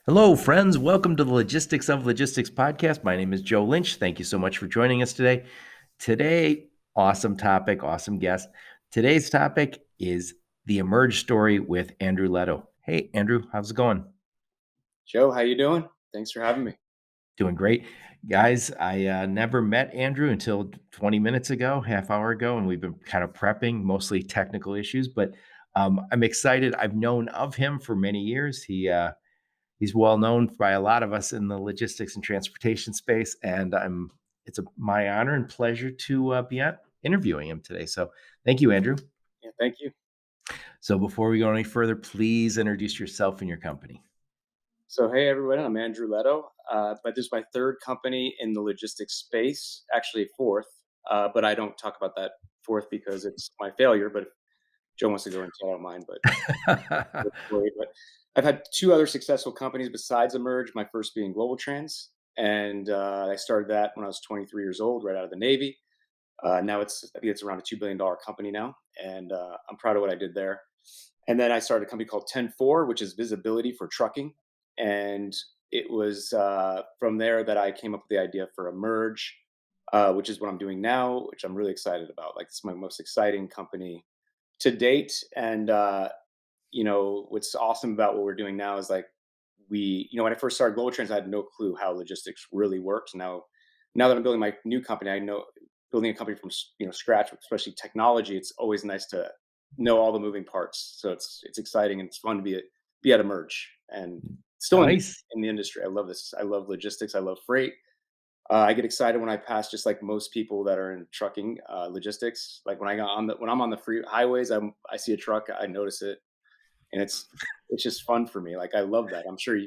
Hello, friends. Welcome to the Logistics of Logistics podcast. My name is Joe Lynch. Thank you so much for joining us today. Today, awesome topic, awesome guest. Today's topic is the Emerge story with Andrew Leto. Hey, Andrew, how's it going? Joe, how you doing? Thanks for having me. Doing great. Guys, I never met Andrew until 20 minutes ago, half hour ago, and we've been kind of prepping, mostly technical issues, but I'm excited. I've known of him for many years. He's well known by a lot of us in the logistics and transportation space, and my honor and pleasure to be interviewing him today. So thank you, Andrew. Yeah, thank you. So before we go any further, please introduce yourself and your company. So, hey everyone, I'm Andrew Leto, but this is my third company in the logistics space, actually fourth, but I don't talk about that fourth because it's my failure. But if Joe wants to go into it, I don't mind. But I've had two other successful companies besides Emerge. My first being Globaltranz, and I started that when I was 23 years old, right out of the Navy. Now I think it's around a $2 billion company now, and I'm proud of what I did there. And then I started a company called 10-4, which is visibility for trucking. And it was from there that I came up with the idea for Emerge, which is what I'm doing now, which I'm really excited about. Like, it's my most exciting company to date. And, what's awesome about what we're doing now is like, when I first started Global Trans, I had no clue how logistics really worked. Now that I'm building my new company, I know building a company from scratch, especially technology. It's always nice to know all the moving parts. So it's exciting and it's fun to be at Emerge and still Nice. in the industry. I love this. I love logistics. I love freight. I get excited when I pass, just like most people that are in trucking logistics. Like when I'm on the free highways, I see a truck, I notice it, and it's just fun for me. Like, I love that. I'm sure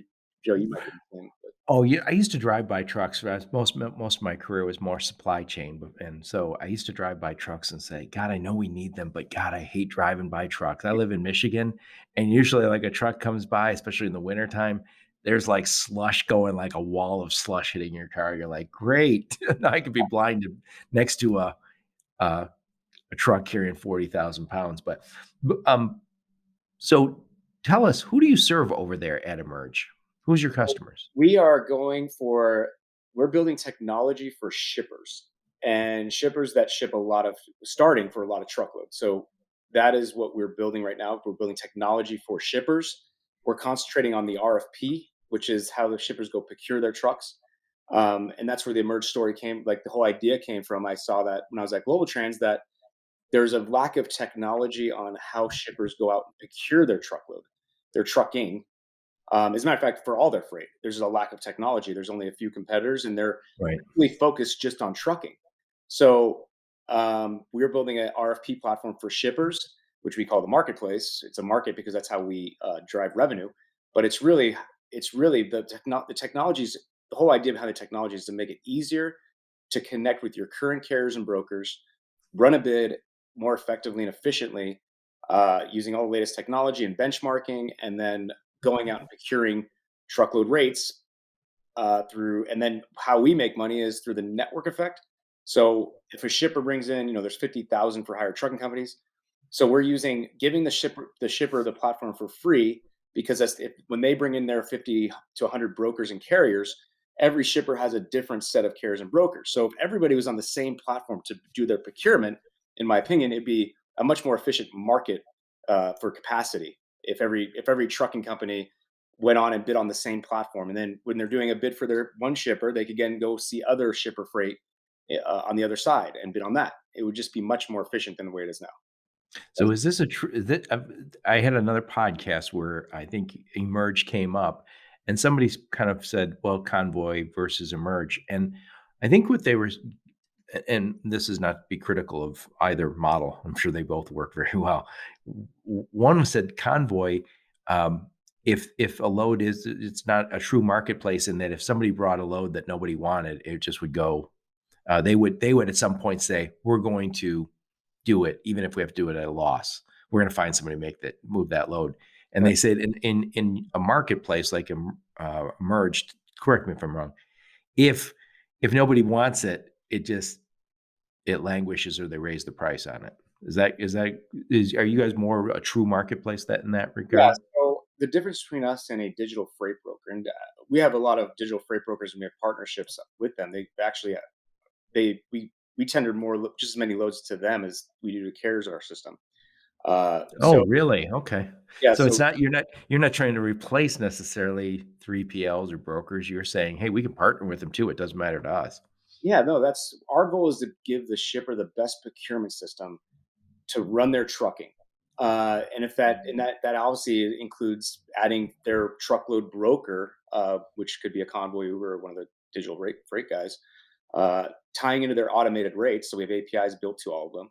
Joe, you might be the same. Oh, yeah, I used to drive by trucks. Most of my career was more supply chain, and so I used to drive by trucks and say, "God, I know we need them, but God, I hate driving by trucks." I live in Michigan, and usually, like a truck comes by, especially in the wintertime, there's like slush going, like a wall of slush hitting your car. You're like, "Great, I could be blinded next to a, a truck carrying 40,000 pounds." But so tell us, who do you serve over there at Emerge? Who's your customers? We are going for we're building technology for shippers and shippers that ship a lot of starting for a lot of truckloads. So that is what we're building right now. We're building technology for shippers. We're concentrating on the RFP, which is how the shippers go procure their trucks. And that's where the Emerge story came. Like, the whole idea came from. I saw that when I was at Global Trans that there's a lack of technology on how shippers go out and procure their truckload, their trucking. As a matter of fact, for all their freight, there's a lack of technology. There's only a few competitors, and they're Right. really focused just on trucking. So we're building an RFP platform for shippers, which we call the marketplace. It's a market because that's how we drive revenue. But it's really the technologies. The whole idea behind the technology is to make it easier to connect with your current carriers and brokers, run a bid more effectively and efficiently using all the latest technology and benchmarking, and then going out and procuring truckload rates through. And then how we make money is through the network effect. So if a shipper brings in, there's 50,000 for hire trucking companies. So we're giving the shipper the platform for free, because when they bring in their 50 to 100 brokers and carriers, every shipper has a different set of carriers and brokers. So if everybody was on the same platform to do their procurement, in my opinion, it'd be a much more efficient market for capacity. If every trucking company went on and bid on the same platform, and then when they're doing a bid for their one shipper, they could again go see other shipper freight on the other side and bid on that. It would just be much more efficient than the way it is now. So is this a true that I had another podcast where I think Emerge came up, and somebody kind of said, well, Convoy versus Emerge. And I think what they were, and this is not to be critical of either model, I'm sure they both work very well. One said Convoy, um, if a load is, it's not a true marketplace, in that if somebody brought a load that nobody wanted, it just would go. They would at some point say, we're going to do it, even if we have to do it at a loss. We're going to find somebody to move that load. And Right. they said in a marketplace like Emerged, correct me if I'm wrong, if nobody wants it, it languishes, or they raise the price on it. Are you guys more a true marketplace that in that Yeah. regard? the difference between us and a digital freight broker, and we have a lot of digital freight brokers, and we have partnerships with them. They actually they we tender just as many loads to them as we do to carriers in our system. Oh, So really? Okay. yeah, So it's so not you're not trying to replace necessarily 3PLs or brokers. You're saying, "Hey, we can partner with them too. It doesn't matter to us." yeah, no, that's our goal is to give the shipper the best procurement system to run their trucking. And if that and that obviously includes adding their truckload broker, which could be a Convoy, Uber, or one of the digital freight guys, tying into their automated rates. So we have APIs built to all of them.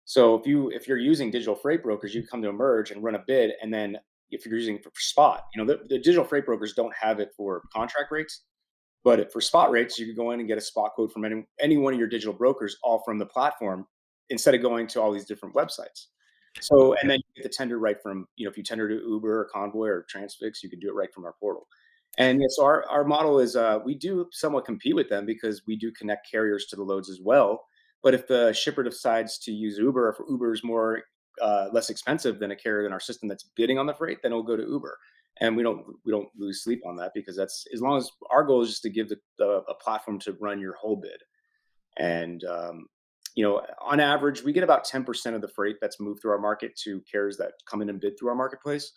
So if you're using digital freight brokers, you come to Emerge and run a bid, and then if you're using for spot, the digital freight brokers don't have it for contract rates, but for spot rates, you can go in and get a spot quote from any one of your digital brokers, all from the platform, instead of going to all these different websites. So, and Okay. then you get the tender right from, if you tender to Uber or Convoy or Transfix, you can do it right from our portal. And yes, our model is we do somewhat compete with them because we do connect carriers to the loads as well. But if the shipper decides to use Uber, if Uber is more less expensive than a carrier in our system that's bidding on the freight, then it'll go to Uber. And we don't lose sleep on that because that's as long as our goal is just to give a platform to run your whole bid. And on average, we get about 10% of the freight that's moved through our market to carriers that come in and bid through our marketplace.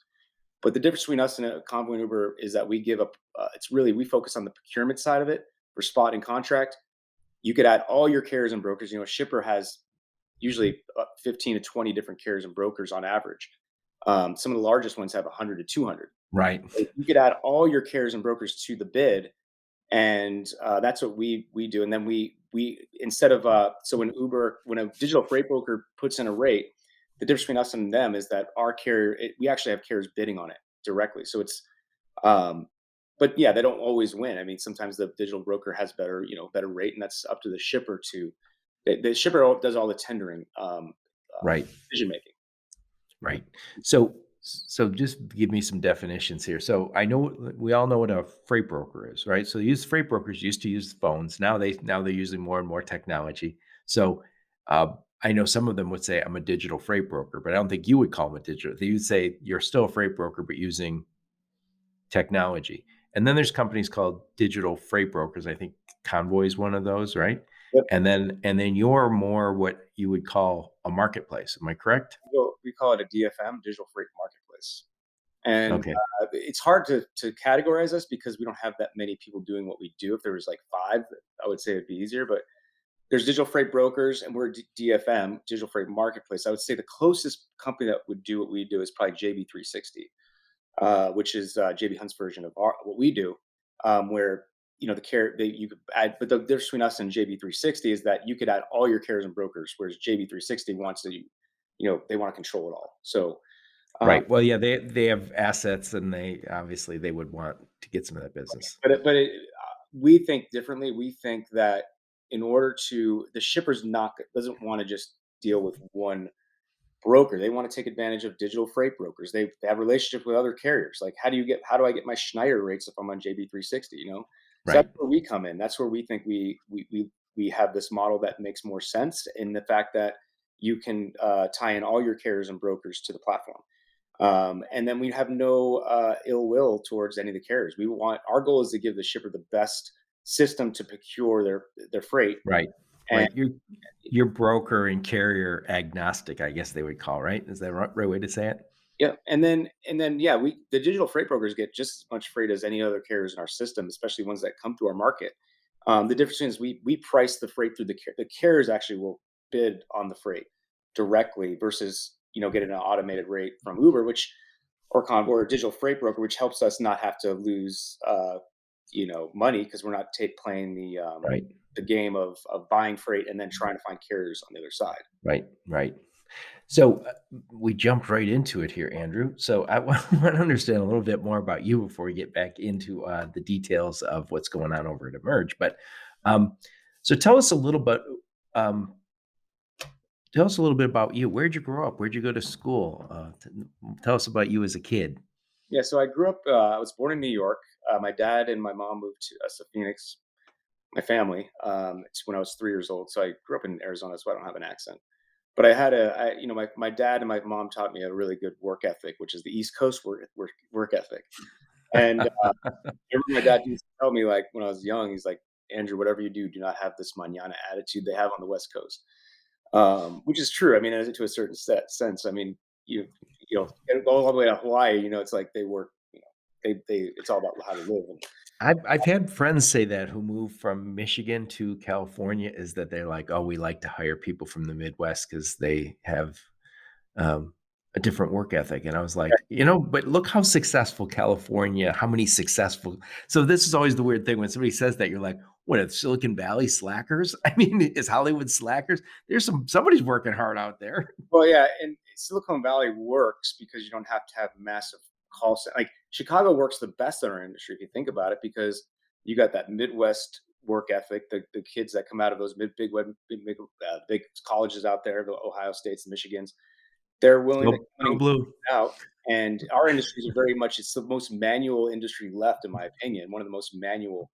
But the difference between us and a Convoy and Uber is that we give up. It's really we focus on the procurement side of it for spot and contract. You could add all your carriers and brokers. A shipper has usually 15 to 20 different carriers and brokers on average. Some of the largest ones have 100 to 200. Right. You could add all your carriers and brokers to the bid, and that's what we do. And then we instead of when a digital freight broker puts in a rate, the difference between us and them is that our carrier we actually have carriers bidding on it directly. So it's um, but yeah, they don't always win. I mean, sometimes the digital broker has better rate, and that's up to the shipper to. The shipper does all the tendering, Right. decision making. Right. So just give me some definitions here. So I know we all know what a freight broker is, right? So these freight brokers used to use phones. Now they're using more and more technology. So I know some of them would say I'm a digital freight broker, but I don't think you would call them a digital. They would say you're still a freight broker, but using technology. And then there's companies called digital freight brokers. I think Convoy is one of those, right? Yep. And then you're more what you would call a marketplace. Am I correct? We call it a DFM, digital freight marketplace. And Okay. it's hard to categorize us because we don't have that many people doing what we do. If there was like five, I would say it'd be easier. But there's digital freight brokers, and we're DFM, digital freight marketplace. I would say the closest company that would do what we do is probably JB360, which is JB Hunt's version of what we do, where the care you could add. But the difference between us and JB360 is that you could add all your carriers and brokers, whereas JB360 wants to, they want to control it all. So um, Right. Well, yeah, they have assets, and they obviously they would want to get some of that business. we think differently. We think that in order to the shipper's not doesn't want to just deal with one broker. They want to take advantage of digital freight brokers. They have relationships with other carriers. Like how do I get my Schneider rates if I'm on JB360? So that's Right. where we come in. That's where we think we have this model that makes more sense in the fact that you can tie in all your carriers and brokers to the platform. And then we have no ill will towards any of the carriers. Our goal is to give the shipper the best system to procure their freight. Right. And Right. You're broker and carrier agnostic, I guess they would call, right? Is that the right way to say it? yeah, and then yeah, we the digital freight brokers get just as much freight as any other carriers in our system, especially ones that come through our market. The difference is we price the freight through the carriers actually will bid on the freight directly versus getting an automated rate from Uber, which or Convoy or digital freight broker, which helps us not have to lose money because we're not playing Right. the game of buying freight and then trying to find carriers on the other side. Right. Right. So we jumped right into it here, Andrew. So I want to understand a little bit more about you before we get back into the details of what's going on over at Emerge. But um, so um, tell us a little bit about you. Where'd you grow up? Where'd you go to school? Tell us about you as a kid. Yeah, so I grew up. I was born in New York. My dad and my mom moved to us to Phoenix. My family. It's when I was 3 years old, so I grew up in Arizona, so I don't have an accent. But my dad and my mom taught me a really good work ethic, which is the East Coast work ethic. And I remember my dad used to tell me, like, when I was young, he's like, "Andrew, whatever you do, do not have this mañana attitude they have on the West Coast." Which is true. I mean, to a certain sense. I mean, you go all the way to Hawaii, it's like they work, it's all about how to live. And I've had friends say that who moved from Michigan to California is that they're like, "Oh, we like to hire people from the Midwest because they have, um, a different work ethic," and I was like, but look how successful California how many successful so this is always the weird thing when somebody says that, you're like, "What, is Silicon Valley slackers?" I mean, is Hollywood slackers? There's somebody's working hard out there. Well, yeah, and Silicon Valley works because you don't have to have massive call center. Like Chicago works the best in our industry if you think about it, because you got that Midwest work ethic. The kids that come out of those big colleges out there, the Ohio States, and Michigans, they're willing to come in Go and blue. out. And our industries are very much, it's the most manual industry left, in my opinion. One of the most manual,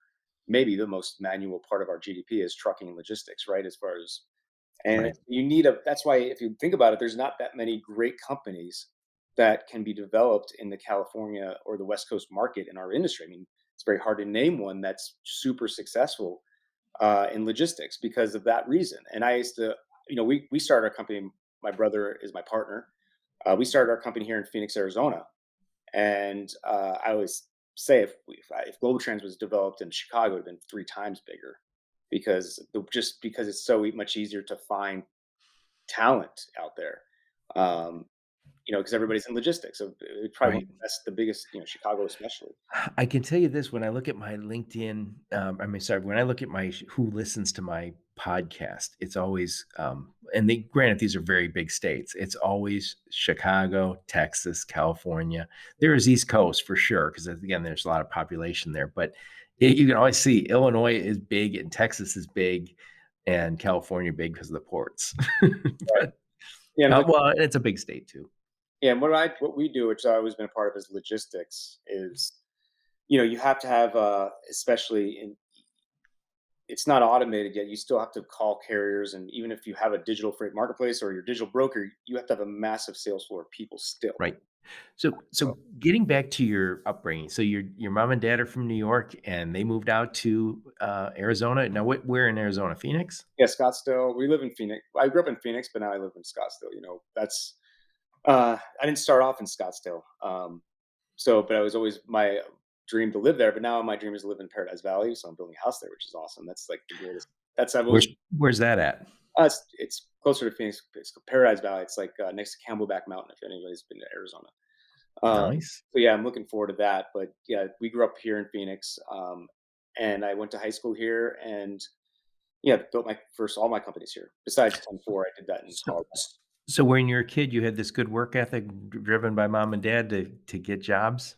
maybe the most manual part of our GDP is trucking and logistics, right? As far as and Right, that's why, if you think about it, there's not that many great companies that can be developed in the California or the West Coast market in our industry. I mean, it's very hard to name one that's super successful in logistics because of that reason. And I used to, we started our company. My brother is my partner. We started our company here in Phoenix, Arizona, and I always say, if Globaltranz was developed in Chicago, it would have been 3 times bigger, just because it's so much easier to find talent out there. Um, because everybody's in logistics, so it probably right. that's the biggest, Chicago especially. I can tell you this, when I look at my LinkedIn, I mean, sorry, when I look at my who listens to my podcast, it's always, and they granted these are very big states. It's always Chicago, Texas, California. There is East Coast for sure, because again, there's a lot of population there. But you can always see Illinois is big and Texas is big, and California big because of the ports. Right. But Yeah, and well, it's a big state too. and what we do, which I've always been a part of, is logistics. Is you have to have, especially in it's not automated yet. You still have to call carriers, and even if you have a digital freight marketplace or your digital broker, you have to have a massive sales floor of people still. Right. So So getting back to your upbringing, so your mom and dad are from New York and they moved out to, Arizona. Now where in Arizona? Phoenix? yeah, Scottsdale. We live in Phoenix. I grew up in Phoenix, but now I live in Scottsdale. That's I didn't start off in Scottsdale. But I was always my dream to live there. But now my dream is to live in Paradise Valley. So I'm building a house there, which is awesome. That's like the greatest. That's I've always Where's that at? it's closer to Phoenix. It's Paradise Valley. It's like next to Camelback Mountain. If anybody's been to Arizona. Nice. So yeah, I'm looking forward to that. But yeah, we grew up here in Phoenix, and I went to high school here, and yeah, built my first all my companies here. Besides 10-4, I did that in So Colorado. so when you were a kid, you had this good work ethic driven by mom and dad to get jobs?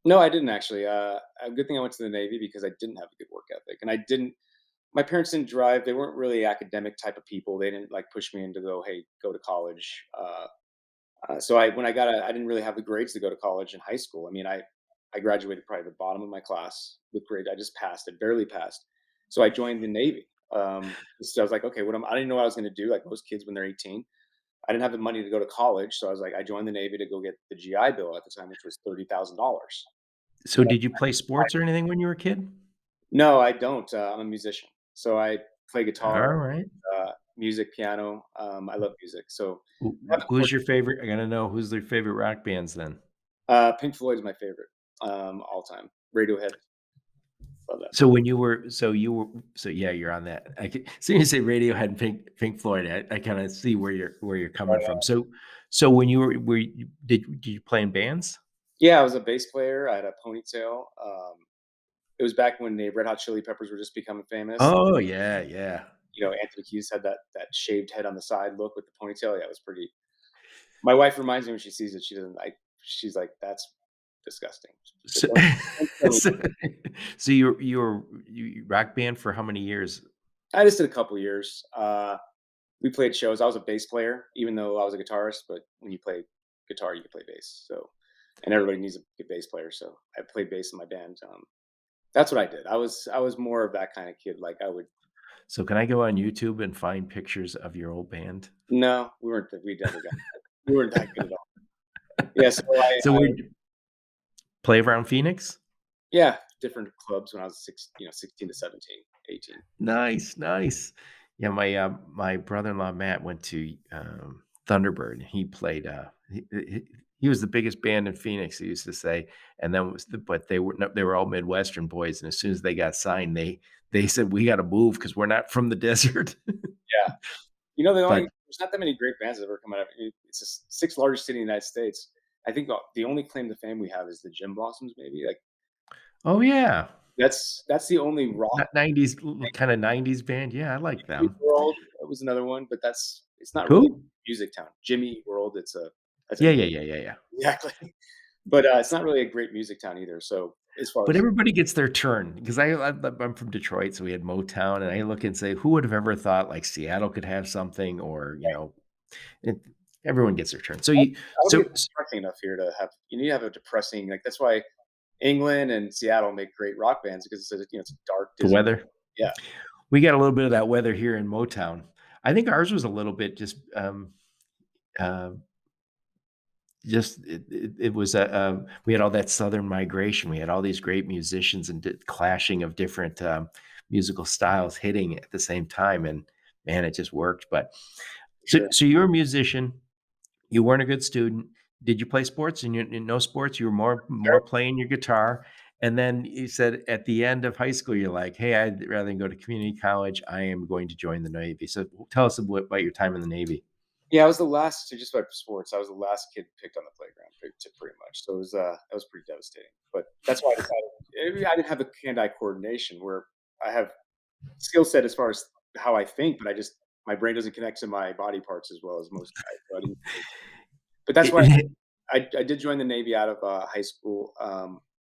No, I didn't actually. A good thing I went to the Navy because I didn't have a good work ethic, and I didn't. My parents didn't drive. They weren't really academic type of people. They didn't like push me into go, hey, go to college. So when I didn't really have the grades to go to college in high school. I mean, I graduated probably the bottom of my class with grade. I just passed it, barely passed. So I joined the Navy. So I was like, okay, I didn't know what I was going to do. Like most kids when they're 18, I didn't have the money to go to college. So I was like, I joined the Navy to go get the GI Bill at the time, which was $30,000. So did you play sports or anything when you were a kid? No, I don't. I'm a musician, so I play guitar, Alright. music, piano. I love music, so I have a Who's chord. your favorite I gotta know who's their favorite rock bands then? Pink Floyd is my favorite, all time. Radiohead, love that. So yeah, you're on that. I could soon you say Radiohead and Pink Floyd, I kinda see where you're coming from. So when you were you did you play in bands? Yeah, I was a bass player. I had a ponytail. It was back when the Red Hot Chili Peppers were just becoming famous. Oh, yeah, yeah. Anthony Kiedis had that shaved head on the side look with the ponytail. Yeah, it was pretty. My wife reminds me when she sees it, she doesn't like. She's like, "That's disgusting." But So don't tell me. so so you rock band for how many years? I just did a couple years. We played shows. I was a bass player, even though I was a guitarist. But when you play guitar, you can play bass. So, and everybody needs a good bass player. So I played bass in my band. That's what I did. I was more of that kind of kid. Like I would. So can I go on YouTube and find pictures of your old band? No, we never got we weren't that good at all. Yeah, so So where'd you play around Phoenix? yeah, different clubs when I was 16 to 17, 18. Nice, nice. Yeah, my brother-in-law, Matt, went to, Thunderbird. He played, he was the biggest band in Phoenix, he used to say, and then was the but they were no they were all Midwestern boys, and as soon as they got signed, they said, "We gotta move because 'cause we're not from the desert." Yeah. But There's not that many great bands that ever come out of it's the 6th largest city in the United States. I think the only claim to fame we have is the Gym Blossoms, maybe, like, oh, yeah. that's the only rock. That 90s kinda 90s band, yeah, I like Jimmy them. World was another one, but it's not really Who? music town. Jimmy World, that's a Yeah, yeah, yeah, yeah, yeah. exactly. But, it's not really a great music town either, so as far But as everybody gets their turn because I'm from Detroit, so we had Motown, and I look and say, "Who would have ever thought, like, Seattle could have something?" Or, it everyone gets their turn. So I you don't think so it's s depressing enough here to have you need to have a depressing that's why England and Seattle make great rock bands because it's a dark, the dismal. weather? Yeah, We got a little bit of that weather here in Motown. I think ours was a little bit uh, just it was we had all that Southern migration. We had all these great musicians and clashing of different musical styles hitting at the same time, and man, it just worked. But for sure. so you're a musician. You weren't a good student. Did you play sports? And you in no sports, you were more playing your guitar. And then you said at the end of high school, you're like, "Hey, I'd rather than go to community college. I am going to join the Navy." So tell us about your time in the Navy. Yeah, I was the last to just about sports. I was the last kid picked on the playground, pretty much. So that was pretty devastating. But that's why I decided I didn't have the hand-eye coordination where I have skill set as far as how I think, but my brain doesn't connect to my body parts as well as most guys. So I didn't, but that's why It- I did join the Navy out of high school.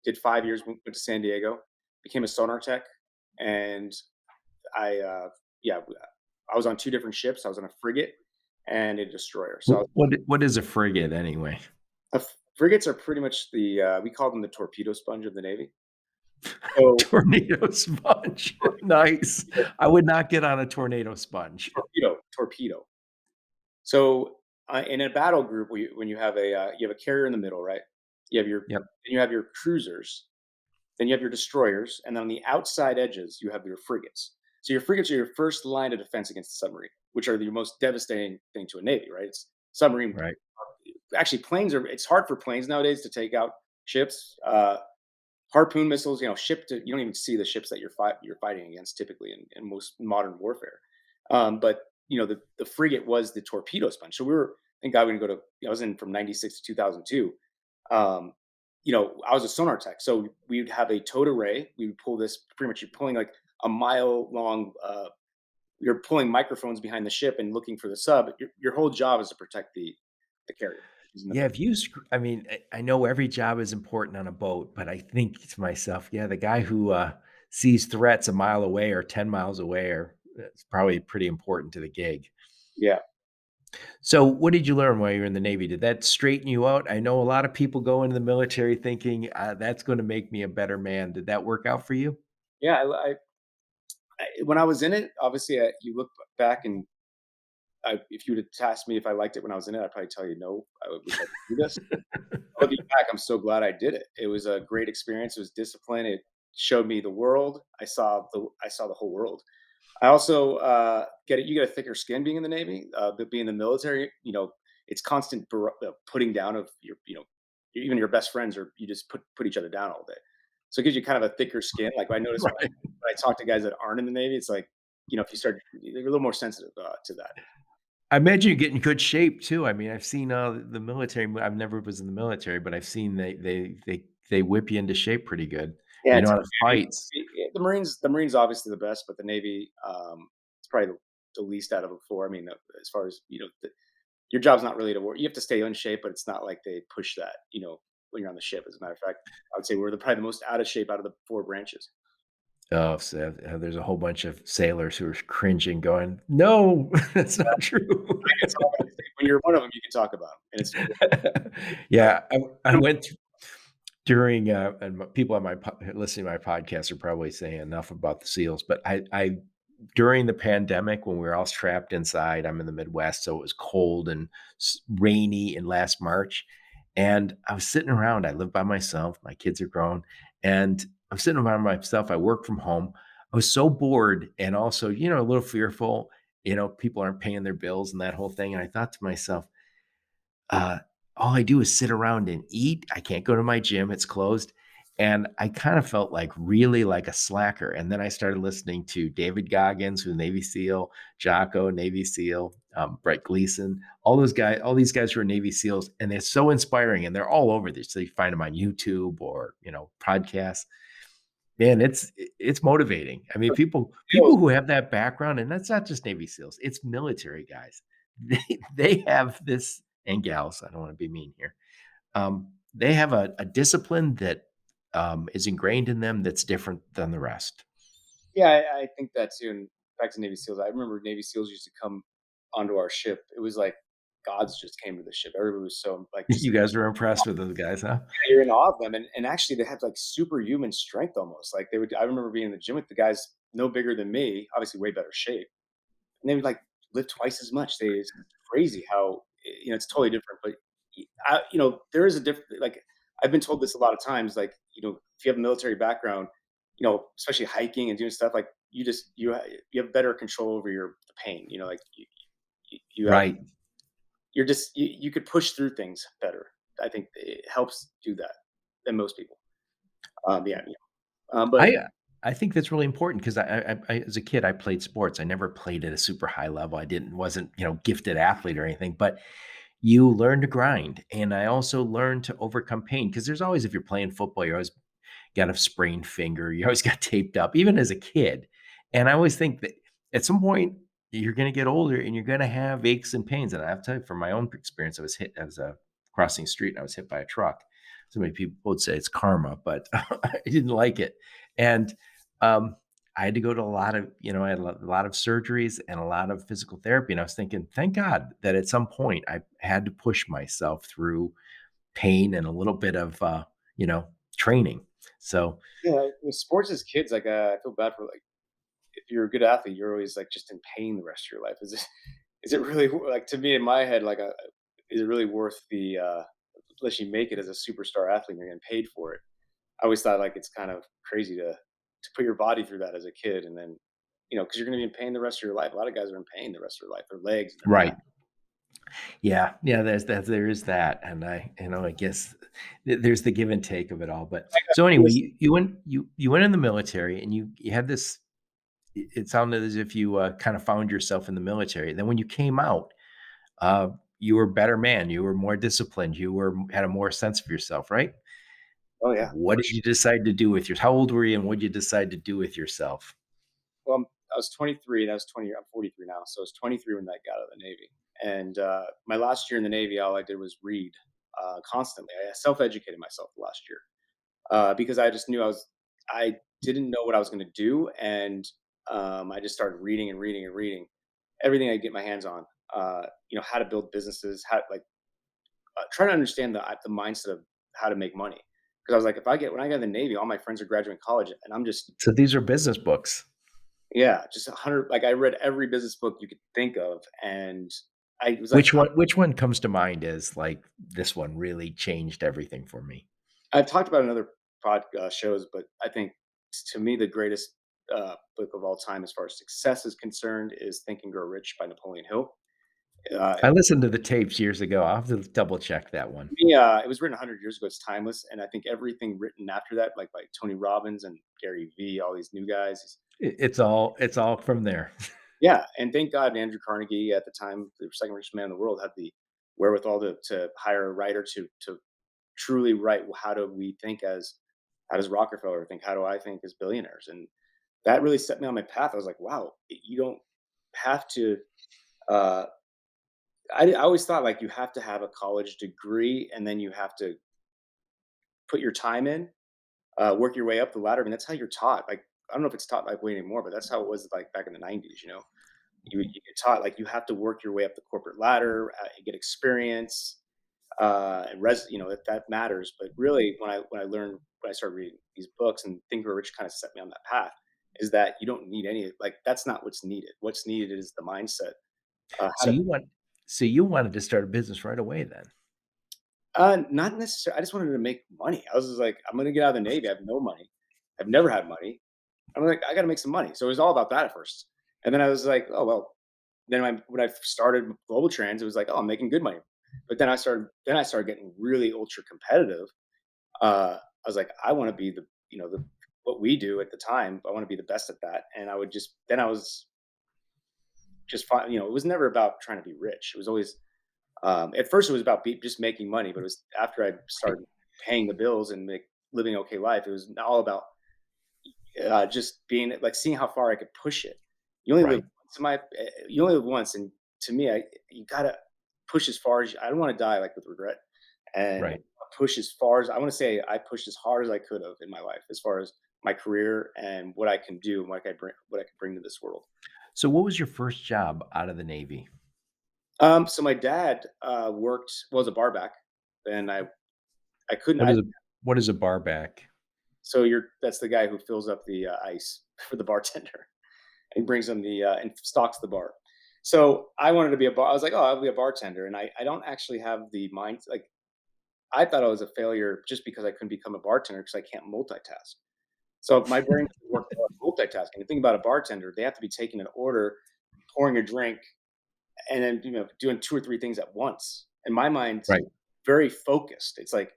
Did 5 years, went to San Diego, became a sonar tech, and yeah, I was on two different ships. I was on a frigate and a destroyer. So I was what is a frigate anyway? Frigates are pretty much we call them the torpedo sponge of the Navy. So Tornado sponge. Nice. I would not get on a tornado sponge. torpedo. So in a battle group, when you have a carrier in the middle, right? You have your Yep. then you have your cruisers, then you have your destroyers, and then on the outside edges you have your frigates. So your frigates are your first line of defense against the submarine, which are the most devastating thing to a navy, right? It's submarine. Right. Actually, planes are. It's hard for planes nowadays to take out ships. Harpoon missiles, you don't even see the ships that you're fighting against typically in most modern warfare. But the frigate was the torpedo sponge. So thank God we didn't go to. I was in from '96 to 2002. Um, I was a sonar tech, so we would have a towed array. We would pull this pretty much. You're pulling like a mile long. You're pulling microphones behind the ship and looking for the sub. Your whole job is to protect the carrier. Who's in the Yeah, middle. if you scr I mean, I know every job is important on a boat, but I think to myself, yeah, the guy who, sees threats a mile away or 10 miles away it's probably pretty important to the gig. Yeah. So, what did you learn while you were in the Navy? Did that straighten you out? I know a lot of people go into the military thinking, "That's gonna make me a better man." Did that work out for you? Yeah, when I was in it, obviously, you look back and if you would have asked me if I liked it when I was in it, I'd probably tell you no. I wish I could do this. Looking back, I'm so glad I did it. It was a great experience. It was discipline. It showed me the world. I saw the whole world. I also get it. You get a thicker skin being in the Navy, but being in the military, it's constant putting down of even your best friends, or you just put each other down all day. So it gives you kind of a thicker skin. Like I noticed Right. when I talk to guys that aren't in the Navy, it's like if you start, they're a little more sensitive to that. I imagine you get in good shape too. I mean, I've seen, the military I've never was in the military, but I've seen they whip you into shape pretty good. Yeah, You know it's how to fight. the Marines obviously the best, but the Navy, it's probably the least out of the 4. I mean, as far as, your job's not really to work. You have to stay in shape, but it's not like they push that, when you're on the ship. As a matter of fact, I would say we're probably the most out of shape out of the 4 branches. Oh, so, there's a whole bunch of sailors who are cringing going, "No, that's not true." I can talk when you're one of them, you can talk about 'em, and it's uh, Yeah, I went th during, and people on my listening to my podcast are probably saying enough about the SEALs, but I during the pandemic when we were all strapped inside. I'm in the Midwest, so it was cold and rainy in last March. And I was sitting around. I live by myself. My kids are grown. And I'm sitting around myself. I work from home. I was so bored and also, a little fearful. People aren't paying their bills and that whole thing. And I thought to myself, uh, all I do is sit around and eat. I can't go to my gym, it's closed. And I kind of felt like really like a slacker. And then I started listening to David Goggins, who's Navy SEAL, Jocko, Navy SEAL, Brett Gleason, all these guys who are Navy SEALs, and they're so inspiring and they're all over this. So you find them on YouTube or, podcasts. Man, it's motivating. I mean, people Feels- who have that background, and that's not just Navy SEALs, it's military guys. They have this, and gals, I don't want to be mean here. They have a discipline that is ingrained in them that's different than the rest. Yeah, I think that too. And back to Navy SEALs, I remember Navy SEAls used to come onto our ship. It was like gods just came to the ship. Everybody was so like just You guys are impressed with those guys, huh? you're in awe of them. And actually, they had like superhuman strength almost. Like they would. I remember being in the gym with the guys no bigger than me, obviously way better shape, and they would like lift twice as much. It's crazy how it's totally different. But there is a different. Like I've been told this a lot of times. Like if you have a military background, especially hiking and doing stuff like you have better control over your the pain. Like you have Right. you could push through things better. I think it helps do that than most people. Yeah, but I I think that's really important because as a kid, I played sports. I never played at a super high level. I didn't wasn't, gifted athlete or anything, but you learn to grind. And I also learned to overcome pain because there's always, if you're playing football, you're always got a sprained finger. You always got taped up, even as a kid. And I always think that at some point you're going to get older and you're going to have aches and pains. And I have to tell you, from my own experience, I was crossing the street and I was hit by a truck. So many people would say it's karma, but I didn't like it. And um, I had to go to a lot of, I had a lot of surgeries and a lot of physical therapy. And I was thinking, thank God that at some point I had to push myself through pain and a little bit of, you know, training. So yeah, with sports as kids, like I feel bad for like if you're a good athlete, you're always like just in pain the rest of your life. Is it really like to me in my head like is it really worth the unless you make it as a superstar athlete and you're getting paid for it? I always thought like it's kind of crazy to put your body through that as a kid and then because you're going to be in pain the rest of your life. A lot of guys are in pain the rest of their life, their legs and their back. right. Yeah, yeah, there is that, and I guess there's the give and take of it all. But so anyway, Listen, you went in the military, and you had this. It sounded as if you kind of found yourself in the military. Then when you came out, uh, you were a better man. You were more disciplined. You were had a more sense of yourself, right? oh yeah, What for did sure. you decide to do with your? How old were you, and what did you decide to do with yourself? Well, I was 23. That was 20. I'm 43 now, so I was 23 when I got out of the Navy. And my last year in the Navy, all I did was read constantly. I self-educated myself the last year because I just knew I didn't know what I was going to do, and I just started reading and reading and reading everything I could get my hands on. How to build businesses, how like trying to understand the mindset of how to make money. Because I was like, when I got in the Navy, all my friends are graduating college, and I'm just So these are business books. yeah, just 100. Like I read every business book you could think of, and I was like, Which one comes to mind as like this one really changed everything for me? I've talked about in other shows, but I think to me the greatest book of all time, as far as success is concerned, is Think and Grow Rich by Napoleon Hill. Uh, I listened to the tapes years ago. I'll have to double check that one. it was written 100 years ago. It's timeless, and I think everything written after that, like by Tony Robbins and Gary Vee, all these new guys, It's all from there. yeah. And thank God Andrew Carnegie at the time, the second richest man in the world, had the wherewithal to hire a writer to truly write how do we think as how does Rockefeller think? How do I think as billionaires? And that really set me on my path. I was like, wow, you don't have to. Uh, I always thought like you have to have a college degree and then you have to put your time in, work your way up the ladder. I mean, that's how you're taught. Like, I don't know if it's taught that way anymore, but that's how it was like back in the 90s. You get taught like you have to work your way up the corporate ladder, get experience, that matters. But really, when I started reading these books and Think and Grow Rich kind of set me on that path. is that you don't need any, like, that's not what's needed. What's needed is the mindset, how So to, you want so you wanted to start a business right away then? not necessarily, I just wanted to make money. I was just like, I'm gonna get out of the Navy. I have no money. I've never had money. I'm like, I got to make some money. So it was all about that at first. And then I was like, oh, well, then when I started with Globaltranz, it was like, oh, I'm making good money. But then I started getting really ultra competitive. I was like, I want to be the, what we do at the time. I want to be the best at that. And then I was just fine. It was never about trying to be rich. It was always, at first it was about just making money, but it was after I Right, started paying the bills and living an okay life. It was all about just being like seeing how far I could push it. You only live right, once you only live once, and to me, you gotta push as far as I don't want to die like with regret, and right. push as far as I want to say. I pushed as hard as I could have in my life, as far as my career and what I can do and what I can bring to this world. So what was your first job out of the Navy? So my dad was a bar back, and I couldn't. What is a what is a bar back? So that's the guy who fills up the ice for the bartender. And brings them and stocks the bar. So I wanted to be a bar. I was like, oh, I'll be a bartender, and I don't actually have the mind. Like I thought I was a failure just because I couldn't become a bartender because I can't multitask. So my brain doesn't work well at multitasking. The thing about a bartender, they have to be taking an order, pouring a drink, and then doing two or three things at once. And my mind's Right. very focused. It's like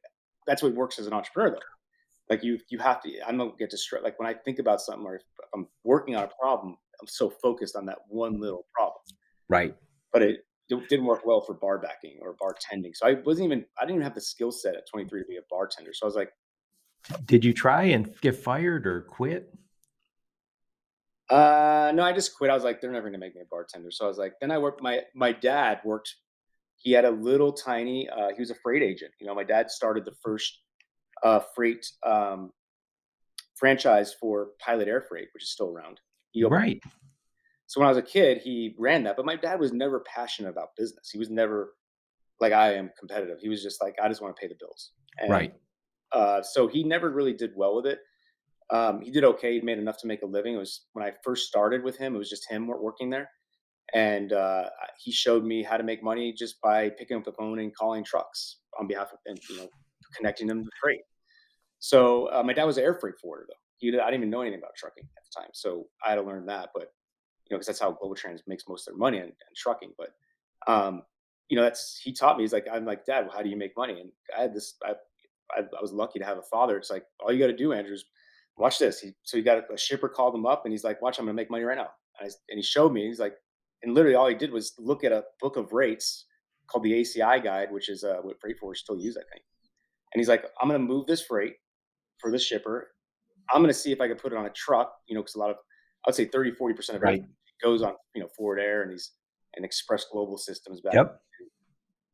that's what works as an entrepreneur, though. Like you have to. I don't get distracted. Like when I think about something or if I'm working on a problem, I'm so focused on that one little problem. Right. But it didn't work well for bar backing or bartending. So I didn't even have the skill set at 23 to be a bartender. So I was like, Did you try and get fired or quit? no, I just quit. I was like, they're never gonna make me a bartender. So I was like, then I worked. My dad worked. He had a little tiny. He was a freight agent. My dad started the first freight franchise for Pilot Air Freight, which is still around. He opened. Right. So when I was a kid, he ran that. But my dad was never passionate about business. He was never like I am competitive. He was just like, I just want to pay the bills. And Right. so he never really did well with it. He did okay. He made enough to make a living. It was when I first started with him. It was just him working there, and he showed me how to make money just by picking up the phone and calling trucks on behalf of, and connecting them to freight. So my dad was an air freight forwarder though. I didn't even know anything about trucking at the time, so I had to learn that. But because that's how Globaltranz makes most of their money in trucking. But um, that's he taught me. He's like, I'm like, Dad, well, how do you make money? And I had this. I was lucky to have a father. It's like all you got to do, Andrew, is watch this. So he got a shipper called him up, and he's like, watch, I'm gonna make money right now. And he showed me. He's like, and literally all he did was look at a book of rates called the ACI guide, which is what freight forwarders still use, I think. And he's like, I'm gonna move this freight for this shipper. I'm gonna see if I can put it on a truck, because a lot of, I'd say 30, 40% of everything Right. goes on, Forward Air and these and Express Global systems back. Yep.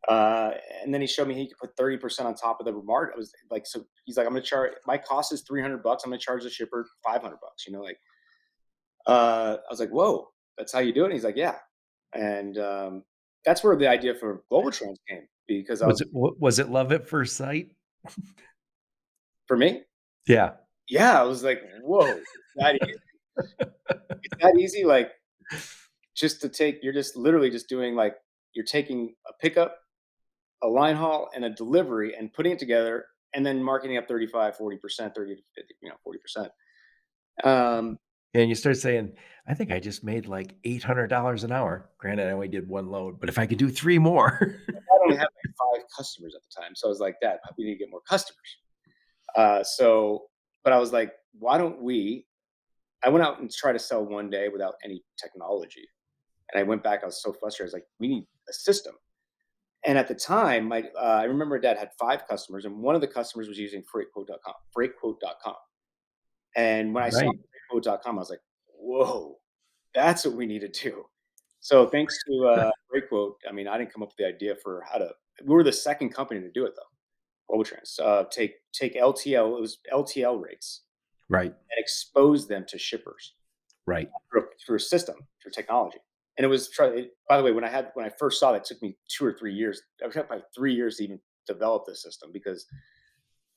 Uh, and then he showed me he could put 30% on top of the margin. I was like, so he's like, I'm gonna charge, my cost is $300. I'm gonna charge the shipper $500. I was like, whoa, that's how you do it. And he's like, yeah. And that's where the idea for Globaltrans came because I was, Was it love at first sight? for me, Yeah. yeah, I was like, whoa, it's that easy. Like just to take, you're just literally just doing like, you're taking a pickup, a line haul, and a delivery and putting it together and then marketing up 35, 40%, 30 to 50, 40%. Um, And you start saying, "I think I just made like $800 an hour." Granted, I only did 1 load, but if I could do 3 more. I only had like 5 customers at the time. So I was like, Dad, we need to get more customers. But I was like, why don't I went out and tried to sell one day without any technology. And I went back, I was so frustrated. I was like, we need a system. And at the time, I remember Dad had 5 customers, and one of the customers was using freightquote.com. And when I saw Right. freightquote.com, I was like, whoa, that's what we need to do. So thanks to Freightquote, I mean, I didn't come up with the idea for how to. We were the second company to do it though. Globaltrans, take LTL. It was LTL rates Right. and expose them to shippers Right. through a system, through technology. And it was by the way, when I first saw that, it took me 2 or 3 years. I took probably 3 years to even develop this system because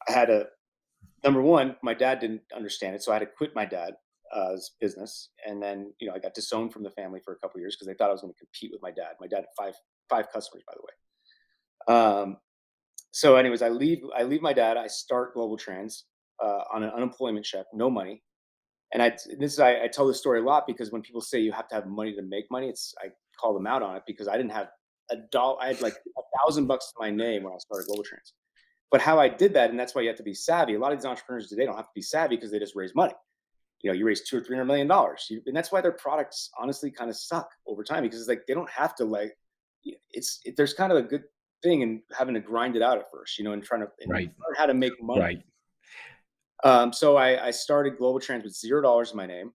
I had to, number one, my dad didn't understand it, so I had to quit my dad. business, and then I got disowned from the family for a couple of years because they thought I was going to compete with my dad. My dad had five customers, by the way. So, anyways, I leave my dad. I start Globaltranz on an unemployment check, no money. And I tell this story a lot because when people say you have to have money to make money, I call them out on it because I didn't have a dollar. I had like $1,000 to my name when I started Globaltranz. But how I did that, and that's why you have to be savvy. A lot of these entrepreneurs today don't have to be savvy because they just raise money. You raise $200 or $300 million, and that's why their products honestly kind of suck over time because it's like they don't have to there's kind of a good thing in having to grind it out at first, and trying to and Right. learn how to make money. Right. So I started Globaltranz with $0 in my name,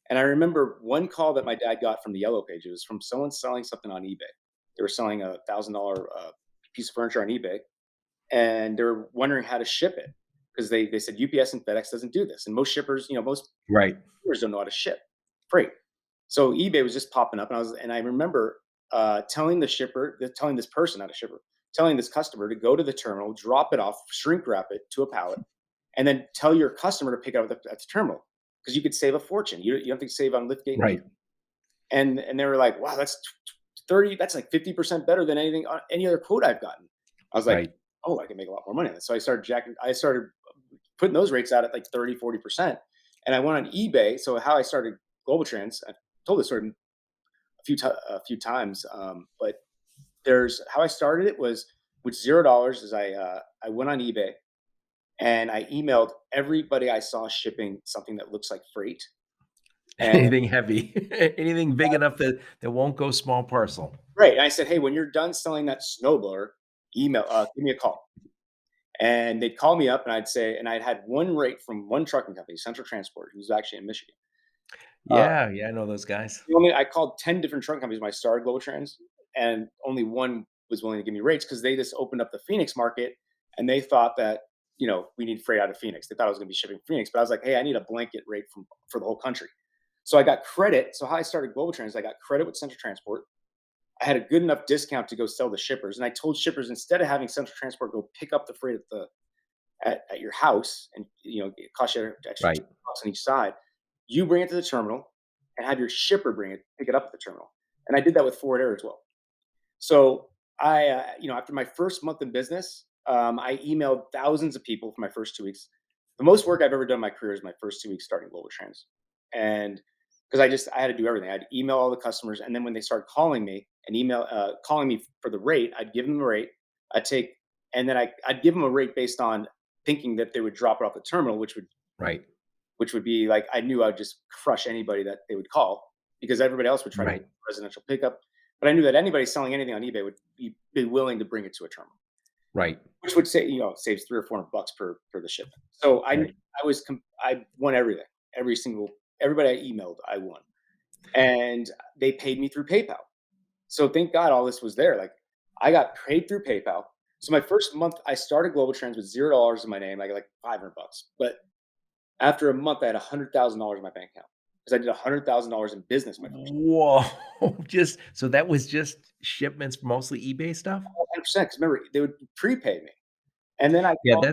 and I remember one call that my dad got from the Yellow Page. It was from someone selling something on eBay. They were selling $1,000 piece of furniture on eBay, and they were wondering how to ship it because they said UPS and FedEx doesn't do this, and most shippers, most Right. shippers don't know how to ship freight. So eBay was just popping up, and I remember telling telling this person, not a shipper, telling this customer to go to the terminal, drop it off, shrink wrap it to a pallet, and then tell your customer to pick it up at the terminal because you could save a fortune. You don't have to save on liftgate and Right. and they were like, wow, that's 30, that's like 50% better than any other quote I've gotten. I was like, Right. oh, I can make a lot more money on this. So I started putting those rates out at like 30, 40%. And I went on eBay. So how I started Globaltrans, I told this story a few times. But there's how I started it was with $0 is I went on eBay and I emailed everybody I saw shipping something that looks like freight. And Anything heavy, anything big enough that won't go small parcel. right, and I said, "Hey, when you're done selling that snowblower, give me a call." And they'd call me up, and I'd had one rate from one trucking company, Central Transport, who's actually in Michigan. Uh, Yeah, yeah, I know those guys. I called 10 different trucking companies when I started Global Trans, and only one was willing to give me rates because they just opened up the Phoenix market, and they thought that we need freight out of Phoenix. They thought I was going to be shipping Phoenix, but I was like, "Hey, I need a blanket rate for the whole country." So I got credit. So how I started Global Trans, I got credit with Central Transport. I had a good enough discount to go sell to shippers, and I told shippers instead of having Central Transport go pick up the freight at your house, and it costs you extra Right. $2 on each side, you bring it to the terminal and have your shipper pick it up at the terminal. And I did that with Forward Air as well. So after my first month in business, I emailed thousands of people for my first 2 weeks. The most work I've ever done in my career is my first 2 weeks starting Global Trans, and because I had to do everything. I had to email all the customers, and then when they started calling me and calling me for the rate, I'd give them the rate. I'd take, and then I'd give them a rate based on thinking that they would drop it off the terminal, Right. which would be like I knew I'd just crush anybody that they would call because everybody else would try to Right. residential pickup. But I knew that anybody selling anything on eBay would be willing to bring it to a terminal, Right. which would say saves $300 or $400 per the shipment. So Right. I won everything, everybody I emailed, I won, and they paid me through PayPal. So thank God all this was there. Like I got paid through PayPal. So my first month, I started Global Trans with $0 in my name. I got like $500, but after a month, I had $100,000 in my bank account because I did $100,000 in business my first Whoa! Just so that was just shipments, mostly eBay stuff? 100% because remember they would prepay me, and then I Yeah, called.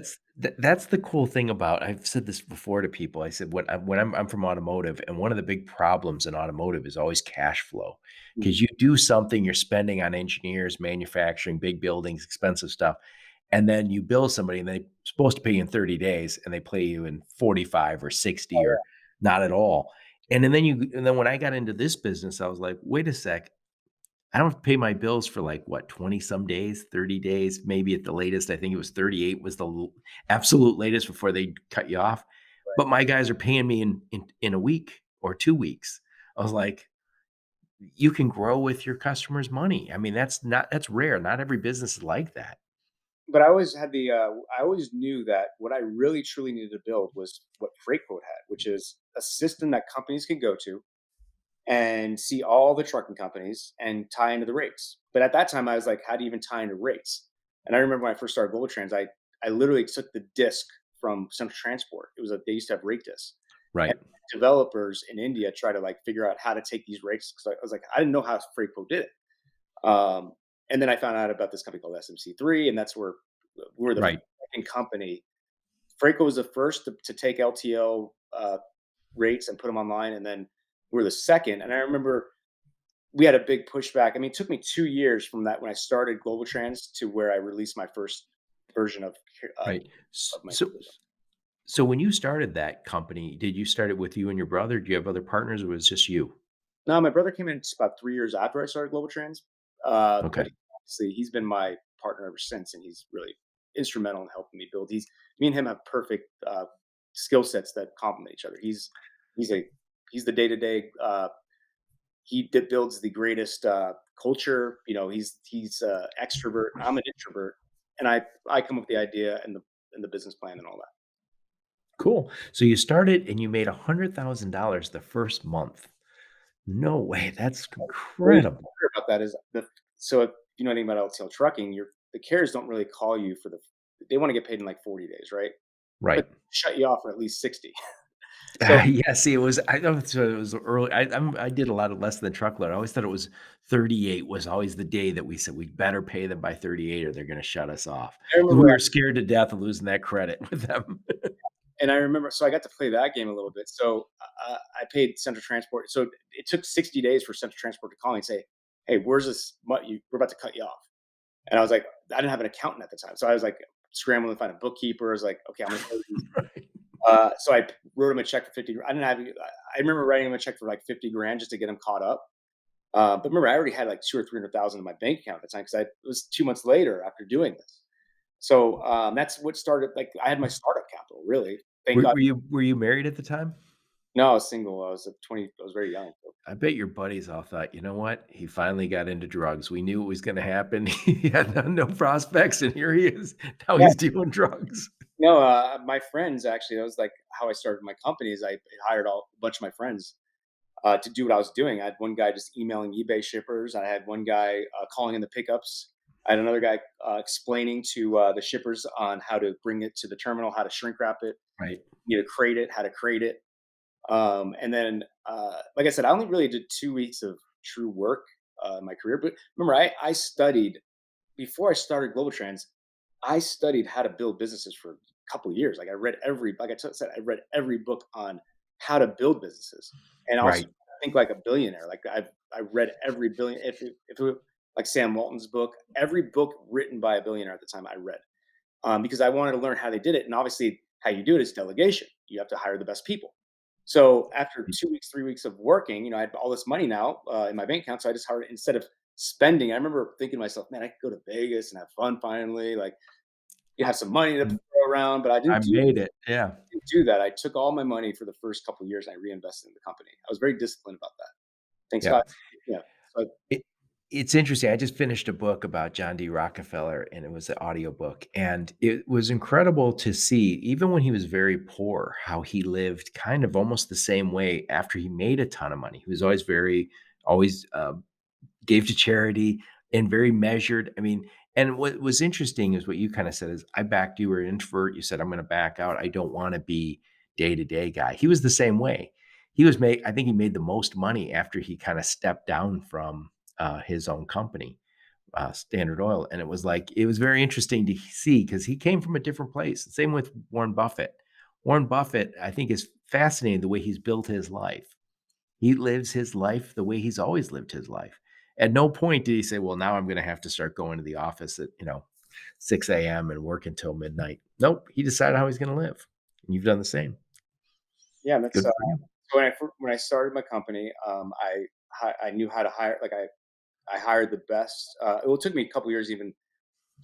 that's the cool thing about I've said this before to people. I said, when I'm from automotive, and one of the big problems in automotive is always cash flow, Mhm. because you do something, you're spending on engineers, manufacturing, big buildings, expensive stuff, and then you bill somebody, and they're supposed to pay you in 30 days, and they pay you in 45 or 60 or not at all. And then when I got into this business, I was like, "Wait a sec, I don't pay my bills for like what, 20 some days, 30 days, maybe at the latest. I think it was 38 was the absolute latest before they cut you off. But my guys are paying me in a week or 2 weeks. I was like, you can grow with your customers' money. I mean, that's rare. Not every business is like that. But I always knew that what I really truly needed to build was what FreightQuote had, which is a system that companies can go to and see all the trucking companies and tie into the rates. But at that time, I was like, how do you even tie into rates? And I remember when I first started Global Trans, I literally took the disc from Central Transport. They used to have rate discs. And Right. developers in India try to like figure out how to take these rates because I was like, I didn't know how FreightQuote did it. And then I found out about this company called SMC3, and that's where we were the Right. second company. FreightQuote was the first to take LTL rates and put them online, and then we're the second. And I remember we had a big pushback. I mean, it took me 2 years from that when I started Globaltranz to where I released my first version uh, Right. S of my. so when you started that company, did you start it with you and your brother? Do you have other partners, or was it just you? No, my brother came in just about 3 years after I started Globaltranz, Okay. but obviously he's been my partner ever since, and he's really instrumental in helping me build. Me and him have perfect skill sets that complement each other. He's a he's the day to day. Builds the greatest culture. You know, he's extrovert. I'm an introvert, and I come up with the idea and the business plan and all that. Cool. So you started and you made $100,000 the first month. No way, that's What is incredible. weird about that is if you know anything about LTL trucking, the carriers don't really call you for they want to get paid in like 40 days, right? Right. But shut you off for at least 60. So Yeah, see, it was I know so it was early I did a lot of less than truckload. I always thought it was 38 was always the day that we said we'd better pay them by 38 or they're gonna shut us off. I Because we remember were scared to death of losing that credit with them. and I remember so I got to play that game a little bit. So I paid Central Transport. So it took 60 days for Central Transport to call me and say, "Hey, where's this? We're about to cut you off." And I was like, I didn't have an accountant at the time, so I was like scrambling to find a bookkeeper. I was like, okay, I'm gonna pay these. Right. So I wrote him a check for 50. I didn't have. I remember writing him a check for like 50 grand just to get him caught up. But remember, I already had like 2 or 300,000 in my bank account at the time because it was 2 months later after doing this. So that's what started. Like I had my startup capital. Really, thank God. Were you married at the time? No, I was single. I was at 20. I was very young. I bet your buddies all thought, "You know what? He finally got into drugs. We knew it was gonna happen. He had no prospects, and here he is. Now Yeah. he's doing drugs." No, my friends actually. That was like how I started my company. Is I hired a bunch of my friends to do what I was doing. I had one guy just emailing eBay shippers. I had one guy calling in the pickups. I had another guy explaining to the shippers on how to bring it to the terminal, how to shrink wrap it, Right. crate it, how to crate it. And then, like I said, I only really did 2 weeks of true work in my career. But remember, I studied before I started Globaltrans. I studied how to build businesses for a couple of years. Like I read like said, I read every book on how to build businesses, and also Right. think like a billionaire. Like I read every billion if it, like Sam Walton's book, every book written by a billionaire at the time I read, because I wanted to learn how they did it. And obviously, how you do it is delegation. You have to hire the best people. So after 2 weeks, 3 weeks of working, I had all this money now in my bank account. So I just hired instead of spending. I remember thinking to myself, man, I could go to Vegas and have fun finally. Like you have some money to Mm, throw around, but I made it. Yeah. didn't do that. I took all my money for the first couple of years and I reinvested in the company. I was very disciplined about that. Thanks, Yeah. God. Yeah. So It it's interesting. I just finished a book about John D. Rockefeller, and it was an audiobook, and it was incredible to see, even when he was very poor, how he lived kind of almost the same way after he made a ton of money. He was always always, gave to charity and very measured. I mean, and what was interesting is what you kind of said is I backed you were an introvert. You said, I'm going to back out. I don't want to be day to day guy. He was the same way. I think he made the most money after he kind of stepped down from his own company, Standard Oil. And it was very interesting to see because he came from a different place. Same with Warren Buffett. Warren Buffett, I think, is fascinating the way he's built his life. He lives his life the way he's always lived his life. At no point did he say, "Well, now I'm gonna have to start going to the office at, 6 AM and work until midnight." Nope, he decided how he's gonna live, and you've done the same. yeah, that's Good for you. so when I started my company, I knew how to hire. Like I hired the best. Well, it took me a couple years even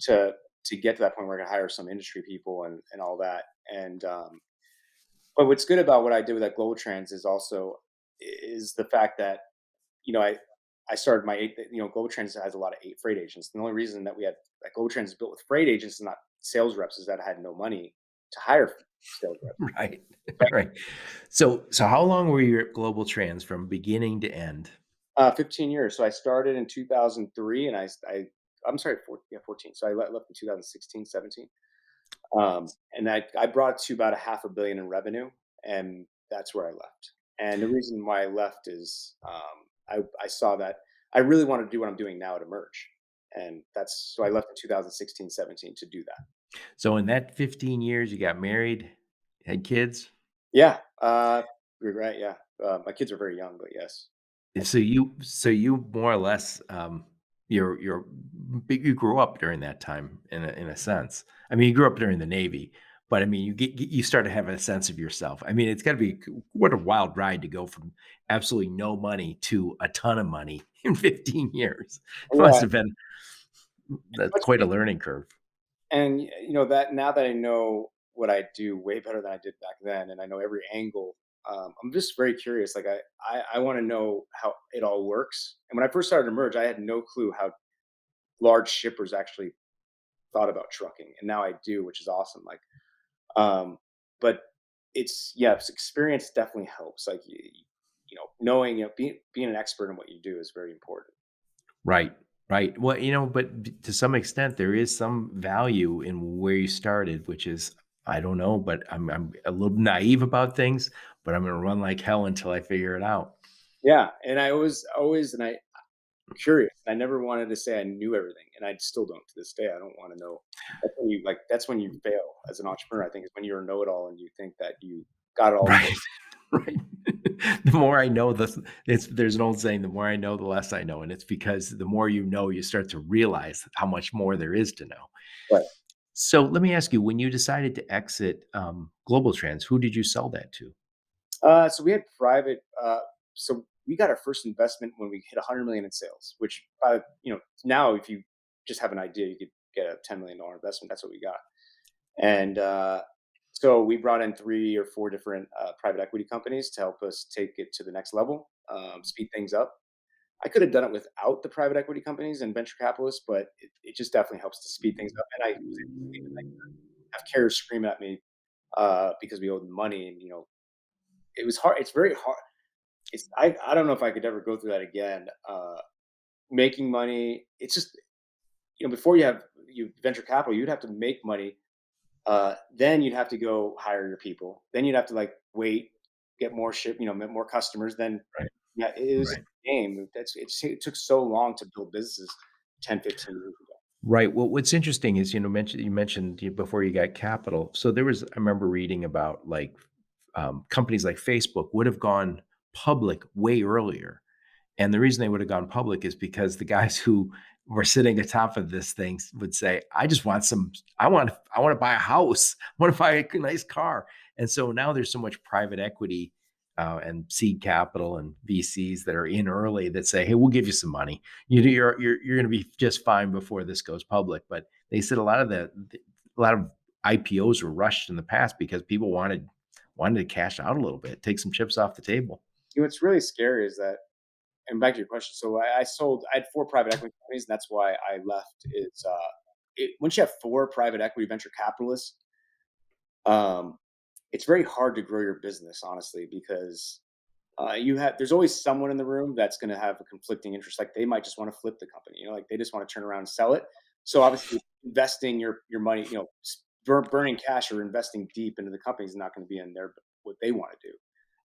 to get to that point where I could hire some industry people and all that. And but what's good about what I did with that Global Trans is the fact that you know I I started my Global Trans has a lot of freight agents. The only reason that we had that Global Trans is built with freight agents and not sales reps is that I had no money to hire sales reps. Right, right. So how long were you at Global Trans from beginning to end? 15 years. So I started in 2003, and I'm sorry, 14. So I left in 2016, 17. And I brought it to about a half a billion in revenue, and that's where I left. And the reason why I left is I saw that I really want to do what I'm doing now at Emerge, and that's so I left in 2016, 17 to do that. So in that 15 years, you got married, had kids? Yeah, You're right, yeah. My kids are very young, but yes. I So you more or less, you grew up during that time in a sense. I mean, you grew up during the Navy, but I mean, you start to have a sense of yourself. I mean, it's gotta be what a wild ride to go from absolutely no money to a ton of money in 15 years. It must yeah, have been that's much quite a learning curve. and, that now that I know what I do way better than I did back then, and I know every angle, I'm just very curious, like, I wanna know how it all works, and when I first started to merge, I had no clue how large shippers actually thought about trucking, and now I do, which is awesome, like, um, but experience definitely helps, like, knowing, being an expert in what you do is very important. Right, right. Well, but to some extent, there is some value in where you started, which is, I don't know, but I'm a little naive about things, but I'm gonna run like hell until I figure it out. Yeah, and I always and I curious. I never wanted to say I knew everything, and I still don't to this day. I don't want to know. That's when you fail as an entrepreneur. I think is when you're a know-it-all and you think that you got it all Right, figured. right. The more I know, there's an old saying, the more I know, the less I know, and it's because the more you know, you start to realize how much more there is to know. Right. So let me ask you, when you decided to exit Globaltranz, who did you sell that to? So we had private. So we got our first investment when we hit 100 million in sales. Which, now if you just have an idea, you could get a $10 million investment. That's what we got. And so we brought in 3 or 4 different private equity companies to help us take it to the next level, speed things up. I could have done it without the private equity companies and venture capitalists, but it just definitely helps to speed things up. And I was able to leave it, like, have carriers scream at me because we owed them money, and it was hard. It's very hard. I don't know if I could ever go through that again. Making money, it's just before you venture capital, you'd have to make money. Then you'd have to go hire your people. Then you'd have to like wait, get more more customers. Then Right, yeah, it was a right. game. It took so long to build businesses 10, 15 years ago. Right. Well, what's interesting is, you mentioned before you got capital. So I remember reading about like companies like Facebook would have gone public way earlier. And the reason they would have gone public is because the guys who were sitting atop of this thing would say, I just want some, I want to buy a house. I want to buy a nice car. And so now there's so much private equity and seed capital and VCs that are in early that say, hey, we'll give you some money. You're going to be just fine before this goes public. But they said a lot of IPOs were rushed in the past because people wanted to cash out a little bit, take some chips off the table. What's really scary is that, and back to your question. So I sold. I had 4 private equity companies, and that's why I left. Once you have 4 private equity venture capitalists, um, it's very hard to grow your business, honestly, because there's always someone in the room that's going to have a conflicting interest. Like they might just want to flip the company, like they just want to turn around and sell it. So obviously, investing your money, burning cash or investing deep into the company is not going to be in their what they want to do.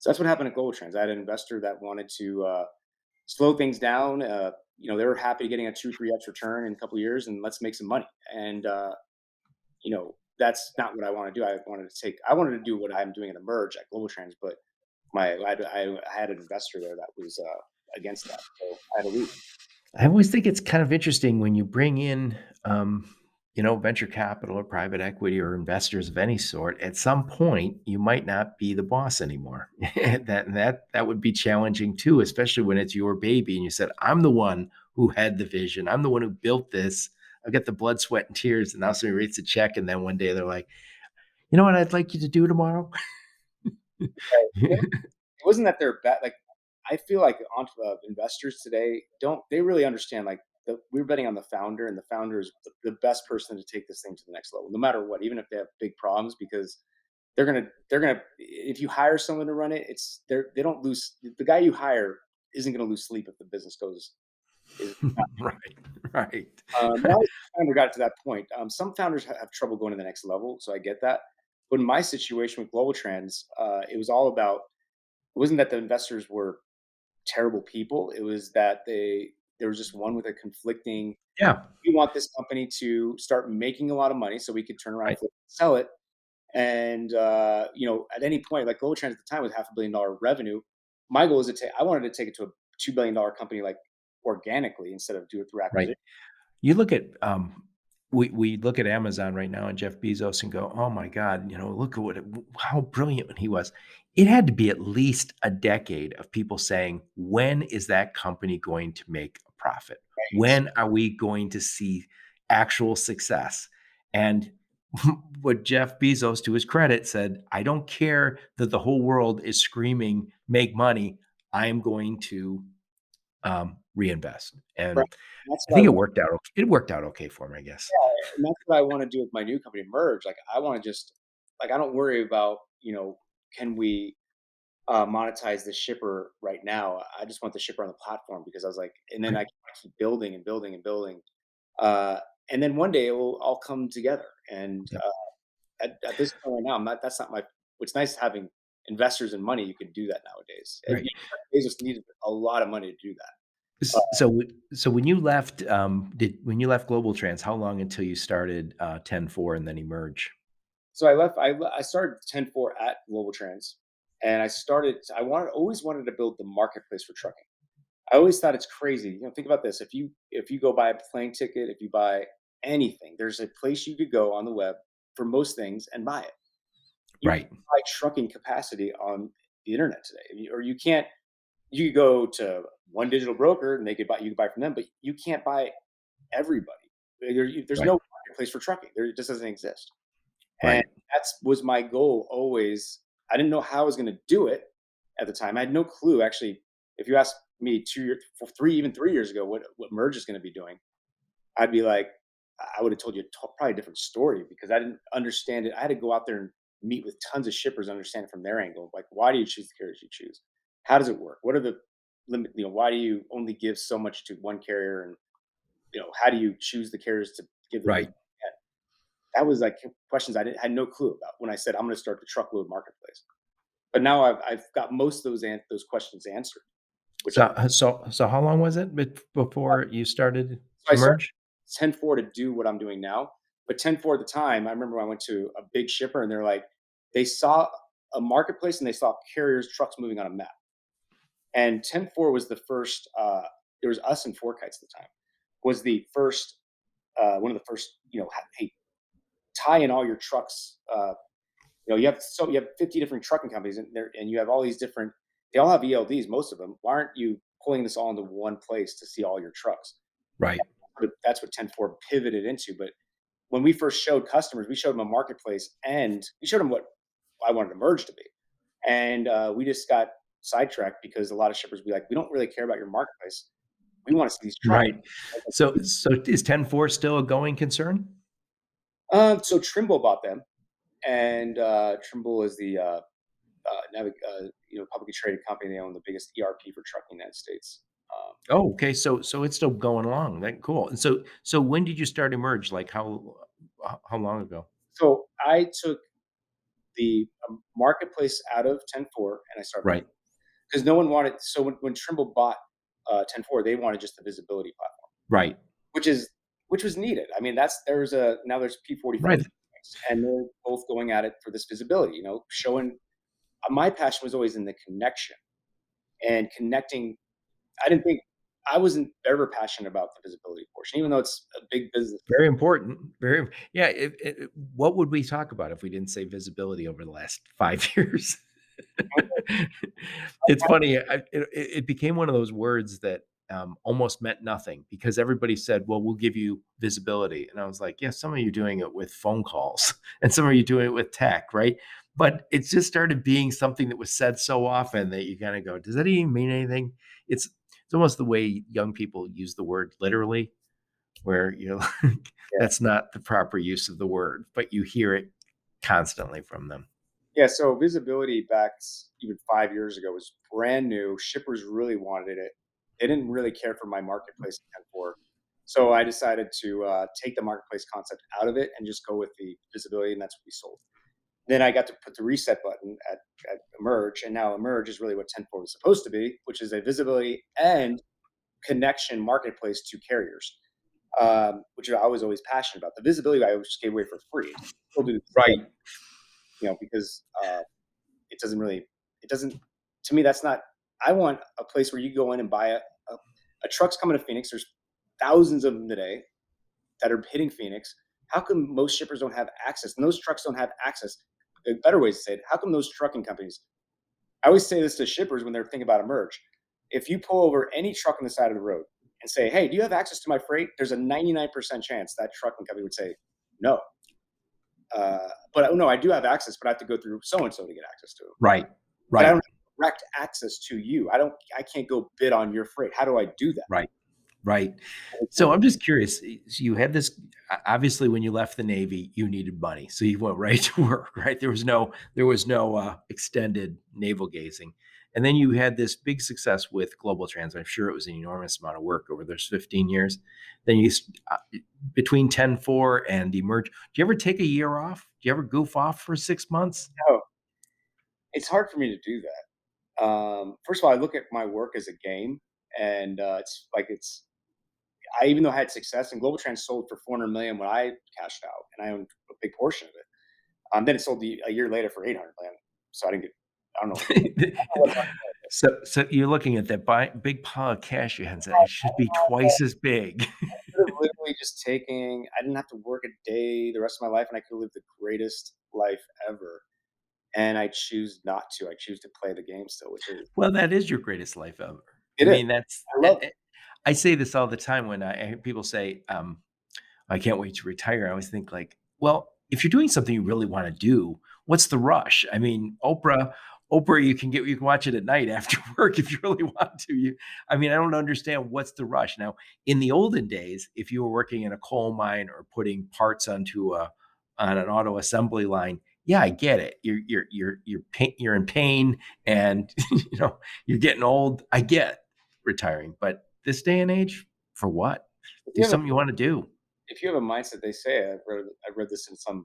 So that's what happened at Globaltranz. I had an investor that wanted to slow things down. They were happy getting a 2, 3x return in a couple of years, and let's make some money. And that's not what I want to do. I wanted to do what I'm doing in the merge at Globaltranz, but I had an investor there that was against that, so I had to leave. I always think it's kind of interesting when you bring in, venture capital or private equity or investors of any sort. At some point, you might not be the boss anymore. That would be challenging too, especially when it's your baby and you said, "I'm the one who had the vision. I'm the one who built this. I've got the blood, sweat, and tears." And now somebody writes a check, and then one day they're like, "You know what I'd like you to do tomorrow?" Right. It wasn't that they're bad. Like I feel like investors today don't they really understand like we're betting on the founder, and the founder is the best person to take this thing to the next level, no matter what, even if they have big problems, because they're gonna if you hire someone to run it, they don't lose the guy you hire isn't gonna lose sleep if the business goes is Right, right. Now the founder got to that point. Some founders have trouble going to the next level, so I get that. But in my situation with Global Trends, it was all about. It wasn't that the investors were terrible people. It was that there was just one with a conflicting. Yeah, We want this company to start making a lot of money, so we could turn around and right. sell it. And at any point, like Globaltranz at the time with $500 million revenue, my goal is to take. I wanted to take it to a $2 billion company, like organically, instead of do it through Right. acquisition. You look at, we look at Amazon right now and Jeff Bezos and go, "Oh my god, look at how brilliant he was." It had to be at least a decade of people saying, "When is that company going to make a profit? Right. When are we going to see actual success?" And what Jeff Bezos, to his credit, said, "I don't care that the whole world is screaming, 'Make money.' I'm going to, reinvest." Right. And That's I what I think want. it worked out okay for him, I guess. And that's what I want to do with my new company, Merge. Like, I want to just, like, I don't worry about, can we monetize the shipper right now. I just want the shipper on the platform, because I was like, and then Right, I keep building and building and building. Uh, and then one day it will all come together. And yep, at this point right now, that's not my, it's nice having investors and money. You can do that nowadays. And right. Bezos needed a lot of money to do that. Uh, So when you left, when you left Globaltrans, how long until you started, 10-4 and then Emerge? so I started 10-4 at Globaltranz, and always wanted to build the marketplace for trucking. I always thought it's crazy. Think about this. If you go buy a plane ticket, if you buy anything, there's a place you could go on the web for most things and buy it. You Right, can buy trucking capacity on the internet today, or you can't. You could go to one digital broker and you can buy from them, but you can't buy everybody. There's right, no marketplace for trucking. It just doesn't exist. And right, that's was my goal always. I didn't know how I was going to do it at the time. I had no clue. Actually, if you asked me 2 years, 3 years ago, what Merge is going to be doing, I'd be like, I would have told you probably a different story, because I didn't understand it. I had to go out there and meet with tons of shippers, understand it from their angle. Like, why do you choose the carriers you choose? How does it work? What are the limit? Why do you only give so much to one carrier? And how do you choose the carriers to give the business? right. That was like questions had no clue about when I said I'm going to start the truckload marketplace. But now I've got most of those questions answered, which So so how long was it before you started so I started Emerge? 10-4 to do what I'm doing now. But 10-4 at the time, I remember I went to a big shipper and they're like, they saw a marketplace and they saw carriers, trucks moving on a map. And 10-4 was the first, there was us and Four Kites at the time, was the first, one of the first, hey, tie in all your trucks. You have 50 different trucking companies in there, and you have all these different. They all have ELDs, most of them. Why aren't you pulling this all into one place to see all your trucks? Right, But that's what 10-4 pivoted into. But when we first showed customers, we showed them a marketplace, and we showed them what I wanted to merge to be. And we just got sidetracked because a lot of shippers be like, we don't really care about your marketplace. We want to see these trucks. right. So is 10-4 still a going concern? So Trimble bought them, and Trimble is the publicly traded company. They own the biggest ERP for trucking in the United States. Oh, okay, so it's still going along, that cool. And so when did you start Emerge? Like, how long ago? So I took the marketplace out of 10-4 and I started Right, because no one wanted. So when Trimble bought 10-4, they wanted just the visibility platform, right, which is which was needed. I mean, there's P45, right. and they're both going at it for this visibility. Showing my passion was always in the connection and connecting. I didn't think I wasn't ever passionate about the visibility portion, even though it's a big business. Very important. Very yeah, what would we talk about if we didn't say visibility over the last 5 years? It's funny, it became one of those words that, almost meant nothing because everybody said, "Well, we'll give you visibility," and I was like, "Yeah, some of you doing it with phone calls, and some of you doing it with tech, right?" But it just started being something that was said so often that you kinda go, "Does that even mean anything?" It's almost the way young people use the word literally, where you're like, Yeah. that's not the proper use of the word, but you hear it constantly from them. Yeah, so visibility back even 5 years ago was brand new. Shippers really wanted it. They didn't really care for my marketplace in 10-4. So I decided to take the marketplace concept out of it and just go with the visibility, and that's what we sold. Then I got to put the reset button at Emerge, and now Emerge is really what 10-4 was supposed to be, which is a visibility and connection marketplace to carriers, which I was always passionate about. The visibility I just gave away for free. Still do Right. because it doesn't really, it doesn't, to me, that's not, I want a place where you go in and buy a truck's coming to Phoenix. There's thousands of them today that are hitting Phoenix. How come most shippers don't have access? And those trucks don't have access. The better ways to say it, how come those trucking companies, I always say this to shippers when they're thinking about a merge. If you pull over any truck on the side of the road and say, hey, do you have access to my freight? There's a 99% chance that trucking company would say, no. But no, I do have access, but I have to go through so and so to get access to them. Right. But I Right. don't have direct access to you. I can't go bid on your freight. How do I do that? Right. Right. So I'm just curious. So you had this, obviously when you left the Navy, you needed money. So you went right to work, right? There was no extended navel gazing. And then you had this big success with Globaltranz. I'm sure it was an enormous amount of work over those 15 years. Then uh, between 10-4 and Emerge, do you ever take a year off? Do you ever goof off for 6 months? No, it's hard for me to do that. First of all, I look at my work as a game, and even though I had success, and Global Trans sold for 400 million when I cashed out, and I owned a big portion of it. Then it sold a year later for 800 million. So I didn't get, I don't know. So you're looking at that big pile of cash you had and said, it should be twice as big. Could have literally just taken, I didn't have to work a day the rest of my life, and I could have lived the greatest life ever. And I choose not to. I choose to play the game still, which is, Well, that is your greatest life ever. I it is. mean, that's I love it. I say this all the time when I hear people say, "I can't wait to retire." I always think like, well, if you're doing something you really want to do, what's the rush? I mean, Oprah, you can watch it at night after work if you really want to. I mean, I don't understand what's the rush. Now, in the olden days, if you were working in a coal mine or putting parts on an auto assembly line, yeah, I get it. You're in pain, and you're getting old. I get retiring, but this day and age, for what? If Do you have a, something you want to do. if you have a mindset, they say, I read this in some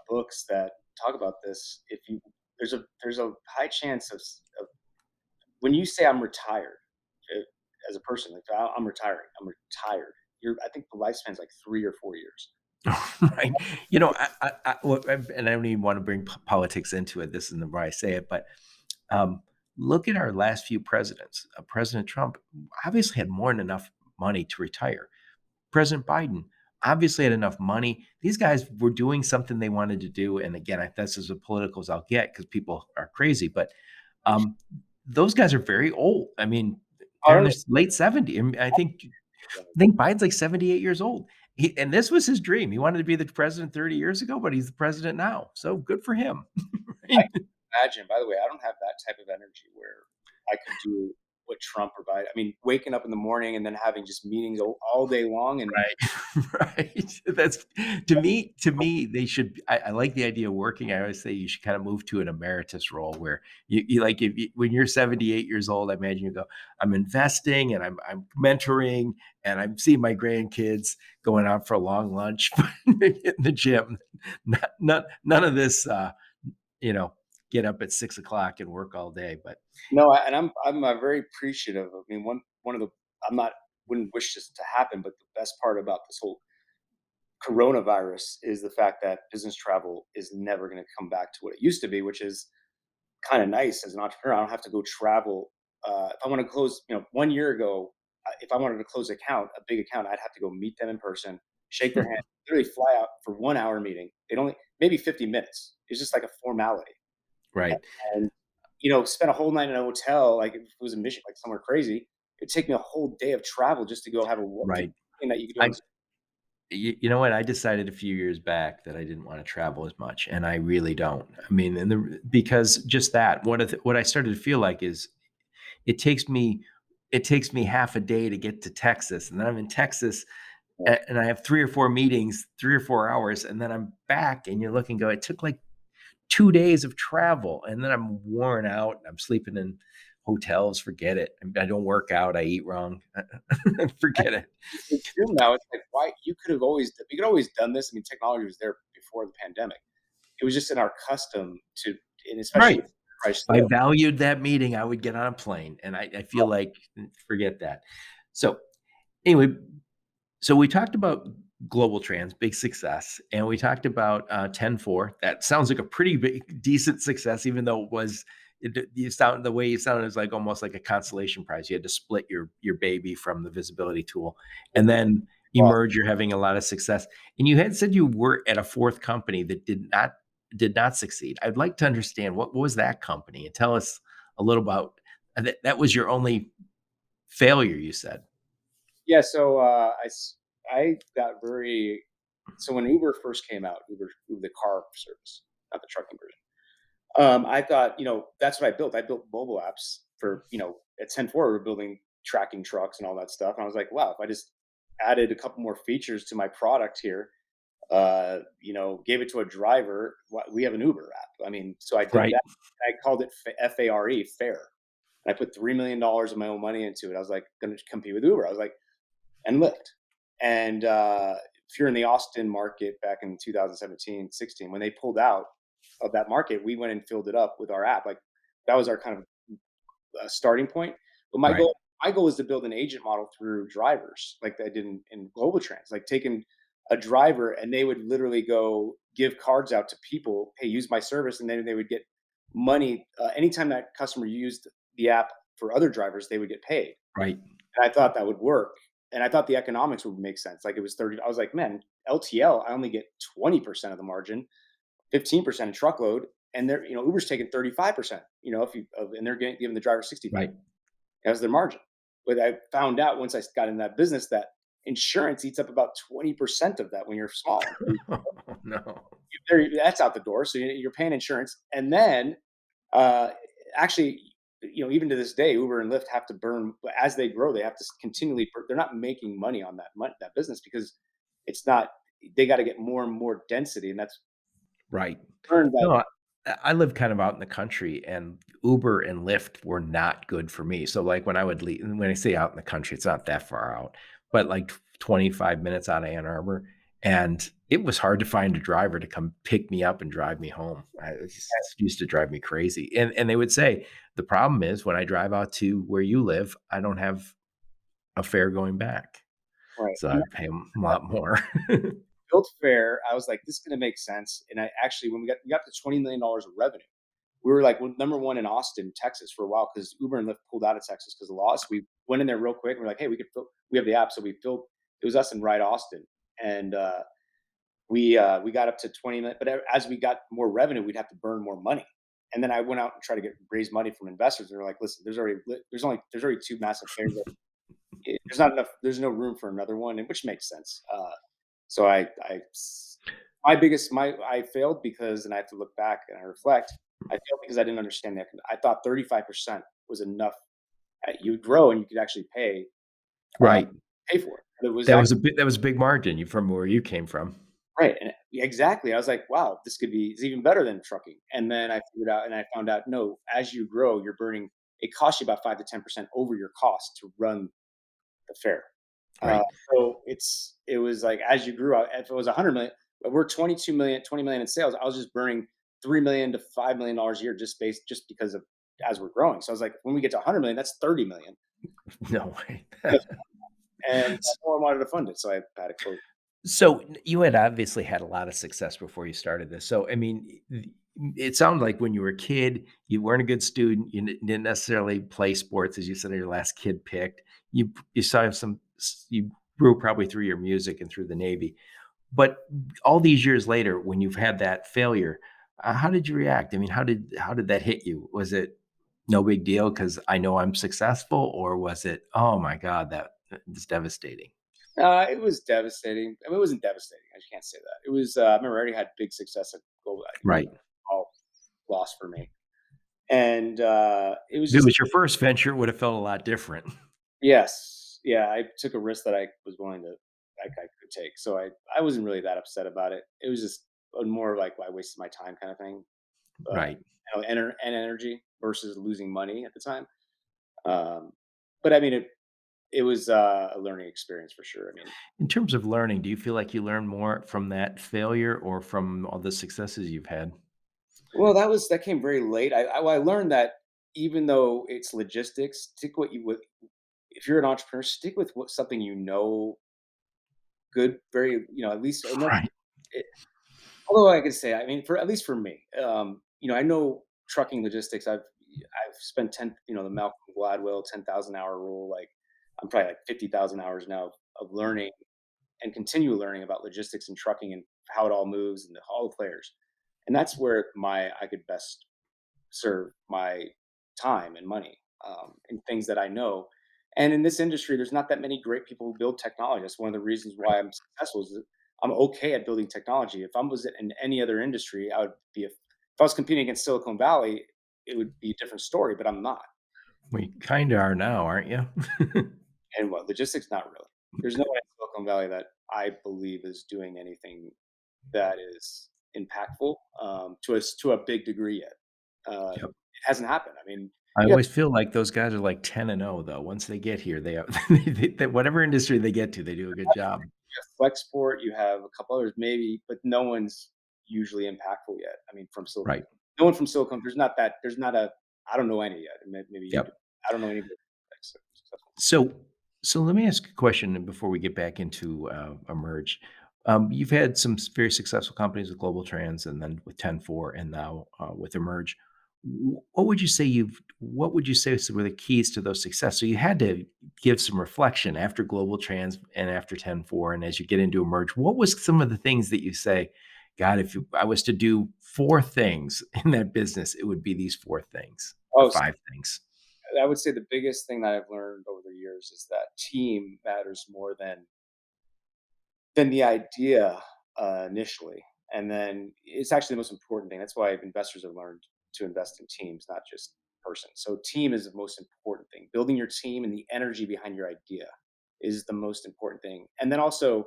books that talk about this. If you there's a high chance of when you say I'm retired, uh, as a person, like I'm retiring, I'm retired. I think the lifespan's like 3 or 4 years. Right. And I don't even want to bring politics into it. This isn't where I say it, but um, look at our last few presidents. President Trump obviously had more than enough money to retire. President Biden obviously had enough money. These guys were doing something they wanted to do. And again, that's as political as I'll get because people are crazy. But um, those guys are very old. I mean, they're in Oh, their late 70s. I mean, I think Biden's like 78 years old. And this was his dream. He wanted to be the president 30 years ago, but he's the president now. So good for him. I Right? can imagine. By the way, I don't have that type of energy where I could do what Trump provided. I mean, waking up in the morning and then having just meetings all day long, and Right. That's to me, they should. I like the idea of working. I always say you should kind of move to an emeritus role where you like when you're 78 years old, I imagine you go, I'm investing and I'm mentoring and I'm seeing my grandkids going out for a long lunch in the gym. None of this you know, get up at 6 o'clock and work all day. But no, I'm very appreciative. I mean, one of the I'm not wouldn't wish this to happen, but the best part about this whole coronavirus is the fact that business travel is never going to come back to what it used to be, which is kind of nice as an entrepreneur. I don't have to go travel. If I want to close, 1 year ago, if I wanted to close a big account, I'd have to go meet them in person, shake their hand, literally fly out for 1 hour meeting. They'd only maybe 50 minutes. It's just like a formality. right, And spend a whole night in a hotel, like if it was a mission, like somewhere crazy, it'd take me a whole day of travel just to go have a right. thing that you could do I on. You know what? I decided a few years back that I didn't want to travel as much, and I really don't. I mean, because just that what I started to feel like is it takes me it takes me half a day to get to Texas, and then I'm in Texas, and I have 3 or 4 meetings, 3 or 4 hours, and then I'm back, and you're looking, go, it took like 2 days of travel, and then I'm worn out, and I'm sleeping in hotels. Forget it. I don't work out. I eat wrong. Forget it. With Zoom now, it's like, why we could always done this. I mean, technology was there before the pandemic. It was just in our custom to, and especially Right. with price If I sale. valued that meeting, I would get on a plane, and I feel like forget that. So anyway, so we talked about Globaltranz, big success, and we talked about 10-4. That sounds like a pretty big, decent success, even though it was. You sound the way you sounded is like almost like a consolation prize. You had to split your baby from the visibility tool, and then Well, emerge. You're having a lot of success, and you had said you were at a fourth company that did not succeed. I'd like to understand what was that company, and tell us a little about that. Was your only failure? You said, yeah. So I got very so when Uber first came out, Uber the car service, not the trucking version. I thought, that's what I built. I built mobile apps for, at 10-4, we were building tracking trucks and all that stuff. And I was like, wow, if I just added a couple more features to my product here, gave it to a driver, we have an Uber app. I mean, so I did right, that. I called it FARE, fair. And I put $3 million of my own money into it. I was like, going to compete with Uber. I was like, and Lyft. And if you're in the Austin market back in 2017, 16, when they pulled out of that market, we went and filled it up with our app. Like that was our kind of starting point. But right, my goal was to build an agent model through drivers, like I did in Globaltranz, like taking a driver and they would literally go give cards out to people, hey, use my service, and then they would get money anytime that customer used the app for other drivers, they would get paid. right, And I thought that would work. And I thought the economics would make sense. Like it was 30. I was like, man, LTL, I only get 20% of the margin, 15% in truckload. And they're, Uber's taking 35%, if you, and they're giving the driver 65 right. as their margin. But I found out once I got in that business that insurance eats up about 20% of that when you're small. Oh, no. That's out the door. So you're paying insurance. And then uh, actually, even to this day, Uber and Lyft have to burn as they grow. They have to continually. They're not making money on that business because it's not. They got to get more and more density, and that's Right. learned that. No, I live kind of out in the country, and Uber and Lyft were not good for me. So, like, when I would leave, and when I say out in the country, it's not that far out, but like 25 minutes out of Ann Arbor, and it was hard to find a driver to come pick me up and drive me home. It just used to drive me crazy. And they would say, "The problem is when I drive out to where you live, I don't have a fare going back, Right. so And I pay a lot more." built fair. I was like, this is going to make sense. And I actually, when we got to $20 million of revenue, we were like number one in Austin, Texas for a while because Uber and Lyft pulled out of Texas because of the laws. We went in there real quick. And we're like, hey, we have the app. So we filled, it was us in Ride Austin. And we got up to 20 minutes, but as we got more revenue, we'd have to burn more money. And then I went out and tried to raise money from investors. They're like, listen, there's already two massive players. There's not enough. There's no room for another one, which makes sense. So my biggest, I failed because, and I have to look back and I reflect, I failed because I didn't understand that. I thought 35% was enough. You would grow and you could actually uh, Right. pay for it. But it was That was a big margin from where you came from. right, and exactly. I was like, "Wow, this could be it's even better than trucking." And then I figured out and I found out, no, as you grow, you're burning it costs you about 5 to 10% over your cost to run the fair. Uh, Right. so it was like as you grew out, if it was 100 million, we're 22 million, 20 million in sales. I was just burning 3 million to $5 million a year just because of as we're growing. So I was like, when we get to 100 million, that's 30 million. No way. And no one wanted to fund it. So I had to close. So, you had obviously had a lot of success before you started this. So, I mean, it sounded like when you were a kid, you weren't a good student, you didn't necessarily play sports, as you said, your last kid picked. You saw you grew probably through your music and through the Navy. But all these years later, when you've had that failure, how did you react? I mean, how did that hit you? Was it no big deal because I know I'm successful, or was it, oh my God, that is devastating? It was devastating. I mean, it wasn't devastating. I can't say that. It was. I remember I already had big success at Global. It was Right. all loss for me, and it was If it just was your first venture, it would have felt a lot different. yes, yeah. I took a risk that I was willing to, like, I could take. So I wasn't really that upset about it. It was just more like I wasted my time kind of thing, Right. and energy versus losing money at the time. Um, but I mean, it was a learning experience for sure. I mean, In terms of learning, do you feel like you learned more from that failure or from all the successes you've had? well, that came very late. I learned that even though it's logistics, stick what you would if you're an entrepreneur, stick with something you know good, very, at least enough. Right. It, although I can say, I mean, for at least for me, I know trucking logistics. I've spent the Malcolm Gladwell 10,000 hour rule. Like I'm probably like 50,000 hours now of learning and continue learning about logistics and trucking and how it all moves and all the players. And that's where my I could best serve my time and money in things that I know. And in this industry, there's not that many great people who build technology. That's one of the reasons why I'm successful. Is that I'm okay at building technology. If I was in any other industry, I would be. If I was competing against Silicon Valley, it would be a different story. But I'm not. We kinda are now, aren't you? And what logistics? Not really. There's no one in Silicon Valley that I believe is doing anything that is impactful to a big degree yet. Yep. It hasn't happened. I mean, I you always feel like those guys are like 10 and 0 though. Once they get here, they are they whatever industry they get to, they do a good job. have Flexport, you have a couple others maybe, but no one's usually impactful yet. I mean, from Silicon, Right. no one from Silicon. There's not a. I don't know any yet. Maybe you do. Yep. I don't know anybody that's successful. So so let me ask a question before we get back into, Emerge. You've had some very successful companies with Globaltranz and then with 10-4 and now, with Emerge. What would you say were the keys to those success? So you had to give some reflection after Globaltrans and after 10-4, and as you get into Emerge, what was some of the things that you say, "God, I was to do 4 things in that business, it would be these 4 things or Oh, 5 things." I would say the biggest thing that I've learned over the years is that team matters more than the idea initially, and then it's actually the most important thing. That's why investors have learned to invest in teams, not just person. So team is the most important thing. Building your team and the energy behind your idea is the most important thing, and then also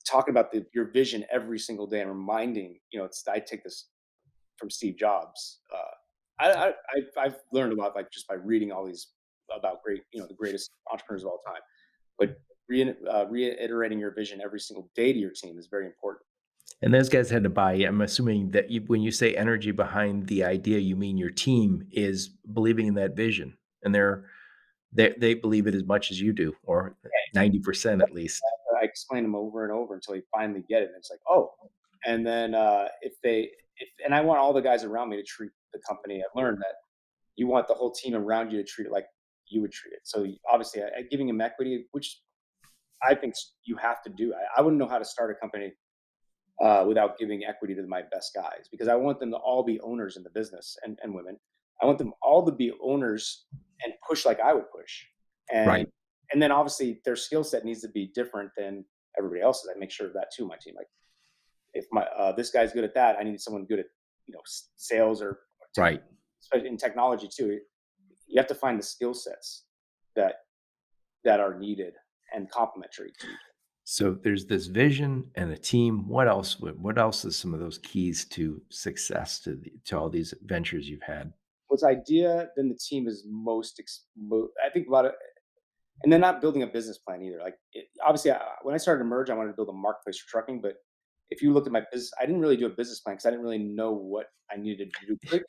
talking about your vision every single day and reminding. I take this from Steve Jobs. I've learned a lot, like just by reading all these about the greatest entrepreneurs of all time. But reiterating your vision every single day to your team is very important. And those guys had to buy. I'm assuming that when you say energy behind the idea, you mean your team is believing in that vision, and they believe it as much as you do, or 90% at least. I explain them over and over until they finally get it. And it's like, oh, and then if and I want all the guys around me to treat the company. I've learned that you want the whole team around you to treat it like you would treat it. So obviously, giving them equity, which I think you have to do. I wouldn't know how to start a company without giving equity to my best guys because I want them to all be owners in the business and women. I want them all to be owners and push like I would push. And Right. and then obviously their skill set needs to be different than everybody else's. I make sure of that too. My team, like if my this guy's good at that, I need someone good at sales or Right. especially in technology too. You have to find the skill sets that are needed and complementary to each. So there's this vision and a team. What else? What else is some of those keys to success to all these ventures you've had? What's idea, then the team is I think a lot of, and then not building a business plan either. Like obviously, when I started Emerge, I wanted to build a marketplace for trucking. But if you look at my business, I didn't really do a business plan because I didn't really know what I needed to do.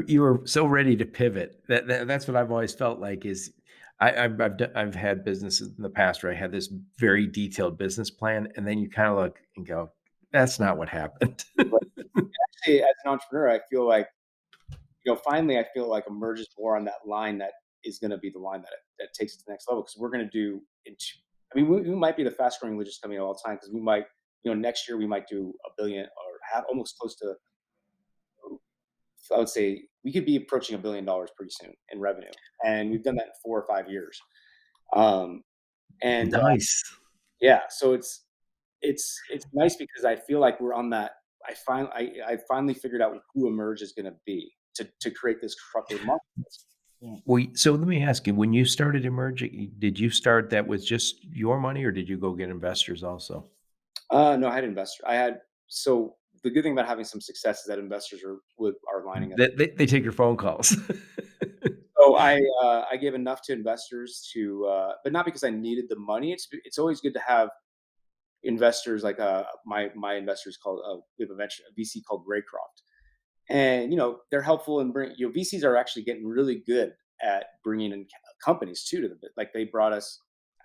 You were so ready to pivot. That's what I've always felt like is I've had businesses in the past where I had this very detailed business plan, and then you kind of look and go, "That's not what happened." But actually, as an entrepreneur, I feel like finally, I feel like Emerge is more on that line that is going to be the line that takes it to the next level because we're going to do. I mean, we might be the fast growing logistics company of all time because we might, next year we might do a billion or have almost close to. I would say we could be approaching $1 billion pretty soon in revenue, and we've done that in 4 or 5 years. Um, and Nice. yeah, so it's nice because I feel like we're on that. I finally figured out who Emerge is going to be to create this truckload marketplace. Well, so let me ask you, when you started Emerging, did you start that with just your money, or did you go get investors also? No, I had investor. I had so the good thing about having some success is that investors are lining up. They take your phone calls. So I gave enough to investors but not because I needed the money. It's always good to have investors like my investors called we have a VC called Raycroft, and they're helpful in bring. VCs are actually getting really good at bringing in companies too to the bit. Like they brought us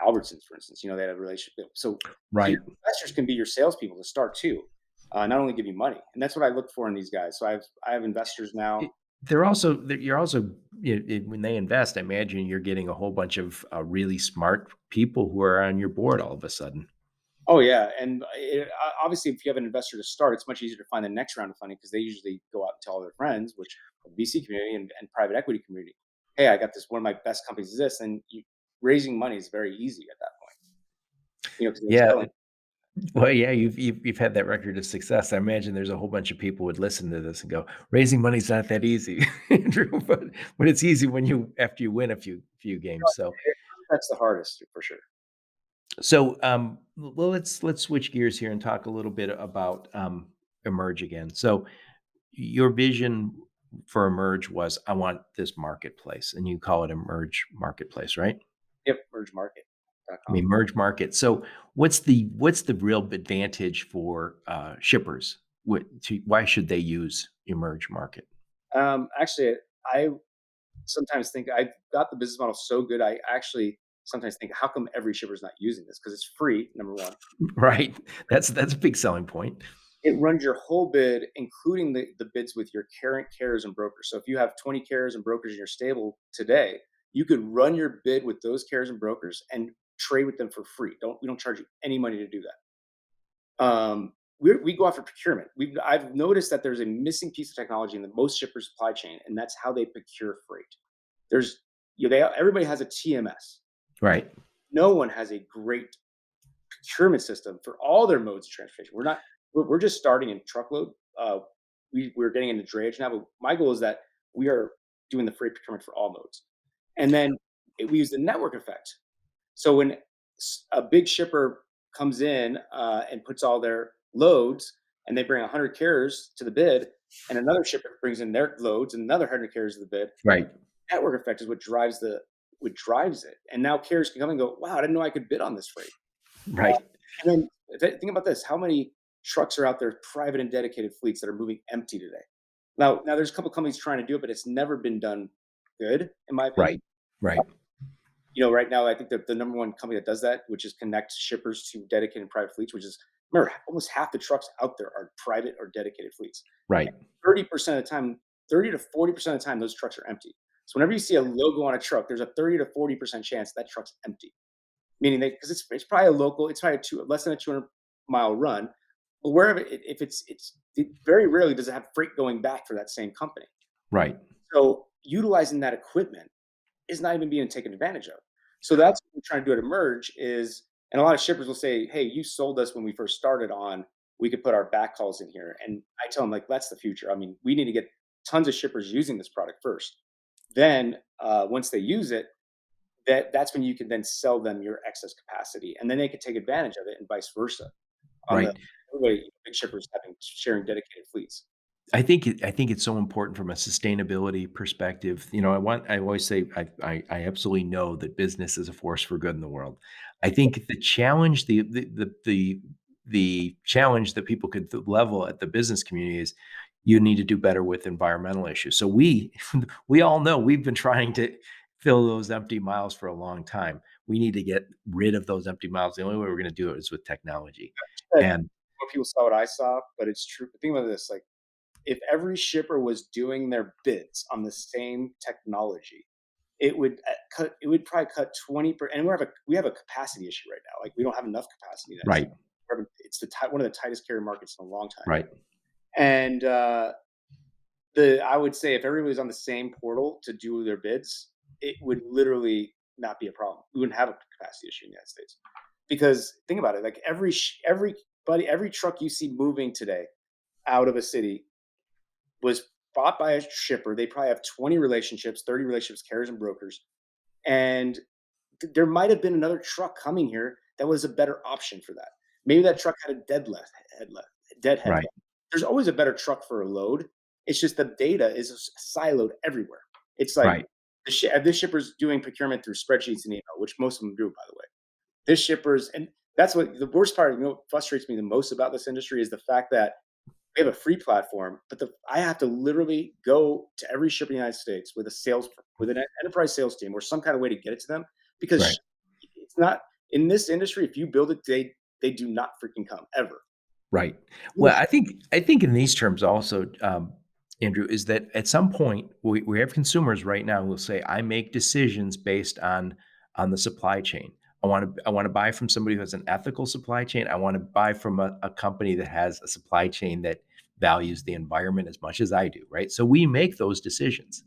Albertsons, for instance, they have a relationship. So your Right. investors can be your salespeople to start too, not only give you money. And that's what I look for in these guys. So I have investors now. It you're also when they invest, I imagine you're getting a whole bunch of, really smart people who are on your board all of a sudden. Oh yeah, and obviously, if you have an investor to start, it's much easier to find the next round of funding because they usually go out and tell their friends, which the VC community and private equity community, hey, I got this. One of my best companies is this, and raising money is very easy at that point. Because they're Yeah. selling. Well, yeah, you've had that record of success. I imagine there's a whole bunch of people would listen to this and go, "Raising money's not that easy, Andrew," but it's easy when you after you win a few games. That's the hardest for sure. Well, let's switch gears here and talk a little bit about Emerge again. So, your vision for Emerge was, I want this marketplace, and you call it Emerge Marketplace, right? Yep, mergemarket.com. I mean, Merge Market. So, what's the real advantage for shippers? Why should they use Emerge Market? Actually, I sometimes think I've got the business model so good. I actually sometimes think, how come every shipper is not using this? Because it's free, number one. Right. That's a big selling point. It runs your whole bid, including the bids with your current carriers and brokers. So if you have 20 carriers and brokers in your stable today, you could run your bid with those carriers and brokers and trade with them for free. We don't charge you any money to do that. We go after procurement. I've noticed that there's a missing piece of technology in the most shippers supply chain, and that's how they procure freight. There's everybody has a TMS. Right. No one has a great procurement system for all their modes of transportation. We're just starting in truckload. We're getting into drayage now, but my goal is that we are doing the freight procurement for all modes. And then we use the network effect. So when a big shipper comes in and puts all their loads, and they bring 100 carriers to the bid, and another shipper brings in their loads and another 100 carriers to the bid, Right. network effect is what drives it. And now carriers can come and go, wow, I didn't know I could bid on this freight. Uh, Right. and then think about this: how many trucks are out there, private and dedicated fleets that are moving empty today? Now there's a couple companies trying to do it, but it's never been done good, in my opinion. Right. Right. Right now, I think that the number one company that does that, which is connect shippers to dedicated and private fleets, which is, remember, almost half the trucks out there are private or dedicated fleets. Right. 30% of the time, 30 to 40% of the time, those trucks are empty. So whenever you see a logo on a truck, there's a 30 to 40% chance that truck's empty. Meaning because it's probably a local, it's probably less than a 200-mile run. But wherever, if it very rarely does it have freight going back for that same company. Right. So utilizing that equipment is not even being taken advantage of. So that's what we're trying to do at Emerge is, and a lot of shippers will say, hey, you sold us when we first started on, we could put our backhauls in here. And I tell them, like, that's the future. I mean, we need to get tons of shippers using this product first. Then once they use it, that's when you can then sell them your excess capacity, and then they could take advantage of it, and vice versa. On the Right. everybody, big shippers sharing dedicated fleets. I think it's so important from a sustainability perspective. I always say I absolutely know that business is a force for good in the world. I think the challenge, the challenge that people could level at the business community is you need to do better with environmental issues. So we all know we've been trying to fill those empty miles for a long time. We need to get rid of those empty miles. The only way we're going to do it is with technology. But And more people saw what I saw, but it's true. Think about this: like, if every shipper was doing their bids on the same technology, it would probably cut 20%. And we have a capacity issue right now. Like, we don't have enough capacity in the United States. right, It's one of the tightest carrier markets in a long time. right, And I would say if everybody was on the same portal to do their bids, it would literally not be a problem. We wouldn't have a capacity issue in the United States. Because think about it: like every truck you see moving today out of a city was bought by a shipper. They probably have 20 relationships, 30 relationships, carriers and brokers. And there might have been another truck coming here that was a better option for that. Maybe that truck had a dead head right, left. There's always a better truck for a load. It's just the data is siloed everywhere. It's like right, this shipper's doing procurement through spreadsheets and email, which most of them do, by the way. This shipper's, and that's what the worst part, what frustrates me the most about this industry is the fact that we have a free platform, but I have to literally go to every ship in the United States with an enterprise sales team or some kind of way to get it to them, because right, it's not. In this industry, if you build it, they do not freaking come ever. Right. You Well, have I think in these terms also, Andrew, is that at some point we have consumers right now who will say, "I make decisions based on the supply chain. I want to buy from somebody who has an ethical supply chain. I want to buy from a company that has a supply chain that values the environment as much as I do." Right. So we make those decisions,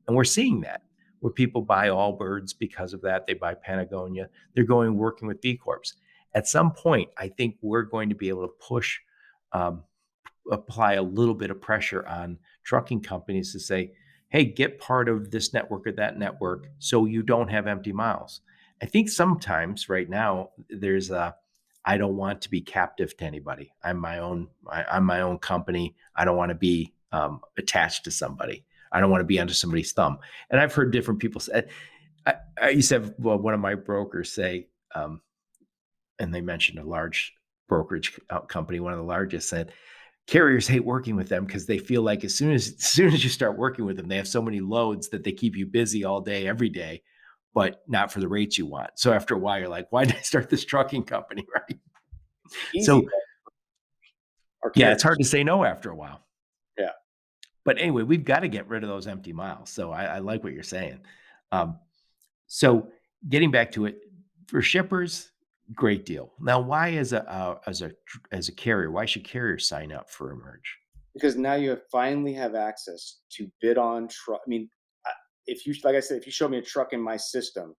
and we're seeing that where people buy Allbirds because of that. They buy Patagonia. They're going working with B Corps. At some point, I think we're going to be able to push, um, apply a little bit of pressure on trucking companies to say, hey, get part of this network or that network so you don't have empty miles. I think sometimes right now there's a, I don't want to be captive to anybody. I'm my own company. I don't want to be attached to somebody. I don't want to be under somebody's thumb. And I've heard different people say, I used to have, well, one of my brokers say, and they mentioned a large brokerage company, one of the largest, said carriers hate working with them because they feel like as soon as you start working with them, they have so many loads that they keep you busy all day, every day, but not for the rates you want. So after a while, you're like, why did I start this trucking company, right? easy So though, our yeah, it's hard carriers. to say no after a while. Yeah, But anyway, we've got to get rid of those empty miles. So I like what you're saying. Um, So getting back to it, for shippers, great deal. Now, why as a carrier, why should carriers sign up for Emerge? because now you finally have access to bid on truck. I mean, if you, like I said, if you show me a truck in my system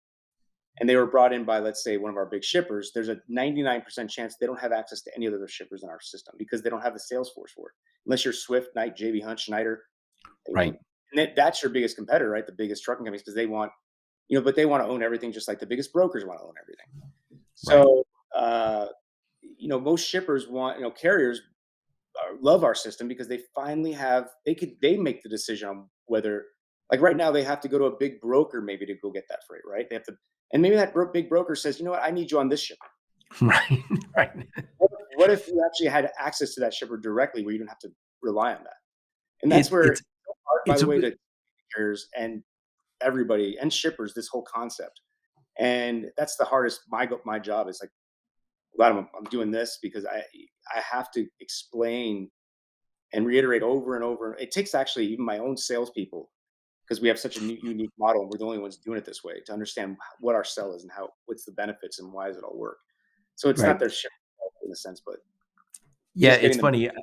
and they were brought in by, let's say, one of our big shippers, there's a 99% chance they don't have access to any of the other shippers in our system because they don't have the sales force for it. Unless you're Swift, Knight, JB Hunt, Schneider, you know, Right. and that's your biggest competitor, right? The biggest trucking companies, because they want, but they want to own everything just like the biggest brokers want to own everything. Right. So, most shippers want, carriers love our system because they finally have, they make the decision on whether, like right now, they have to go to a big broker maybe to go get that freight, right? They have to, and maybe that big broker says, you know what, I need you on this shipment. Right. Right. What if you actually had access to that shipper directly where you don't have to rely on that? And that's It, where it's it's so hard, by it's the a way, to carriers and everybody and shippers, this whole concept. And that's the hardest. My job is like, glad I'm doing this because I have to explain and reiterate over and over. It takes actually even my own salespeople, because we have such a unique model and we're the only ones doing it this way, to understand what our sell is and what's the benefits and why does it all work. So it's not right. their ship in a sense, but Yeah, just it's getting them. funny.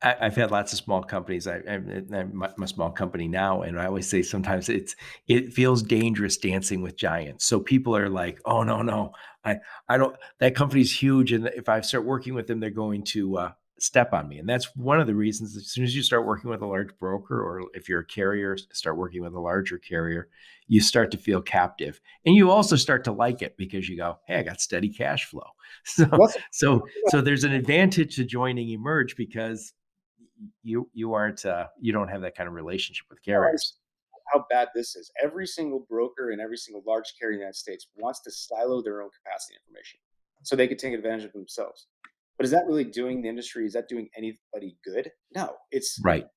I've had lots of small companies. I'm a small company now, and I always say sometimes it feels dangerous dancing with giants. So people are like, "Oh no, no, I don't." That company's huge, and if I start working with them, they're going to step on me. And that's one of the reasons. As soon as you start working with a large broker, or if you're a carrier, start working with a larger carrier, you start to feel captive, and you also start to like it because you go, "Hey, I got steady cash flow." So What's so there's an advantage to joining Emerge because you aren't you don't have that kind of relationship with carriers. how bad this is? Every single broker and every single large carrier in the United States wants to silo their own capacity information so they could take advantage of themselves. But is that really doing the industry? Is that doing anybody good? No. It's Right.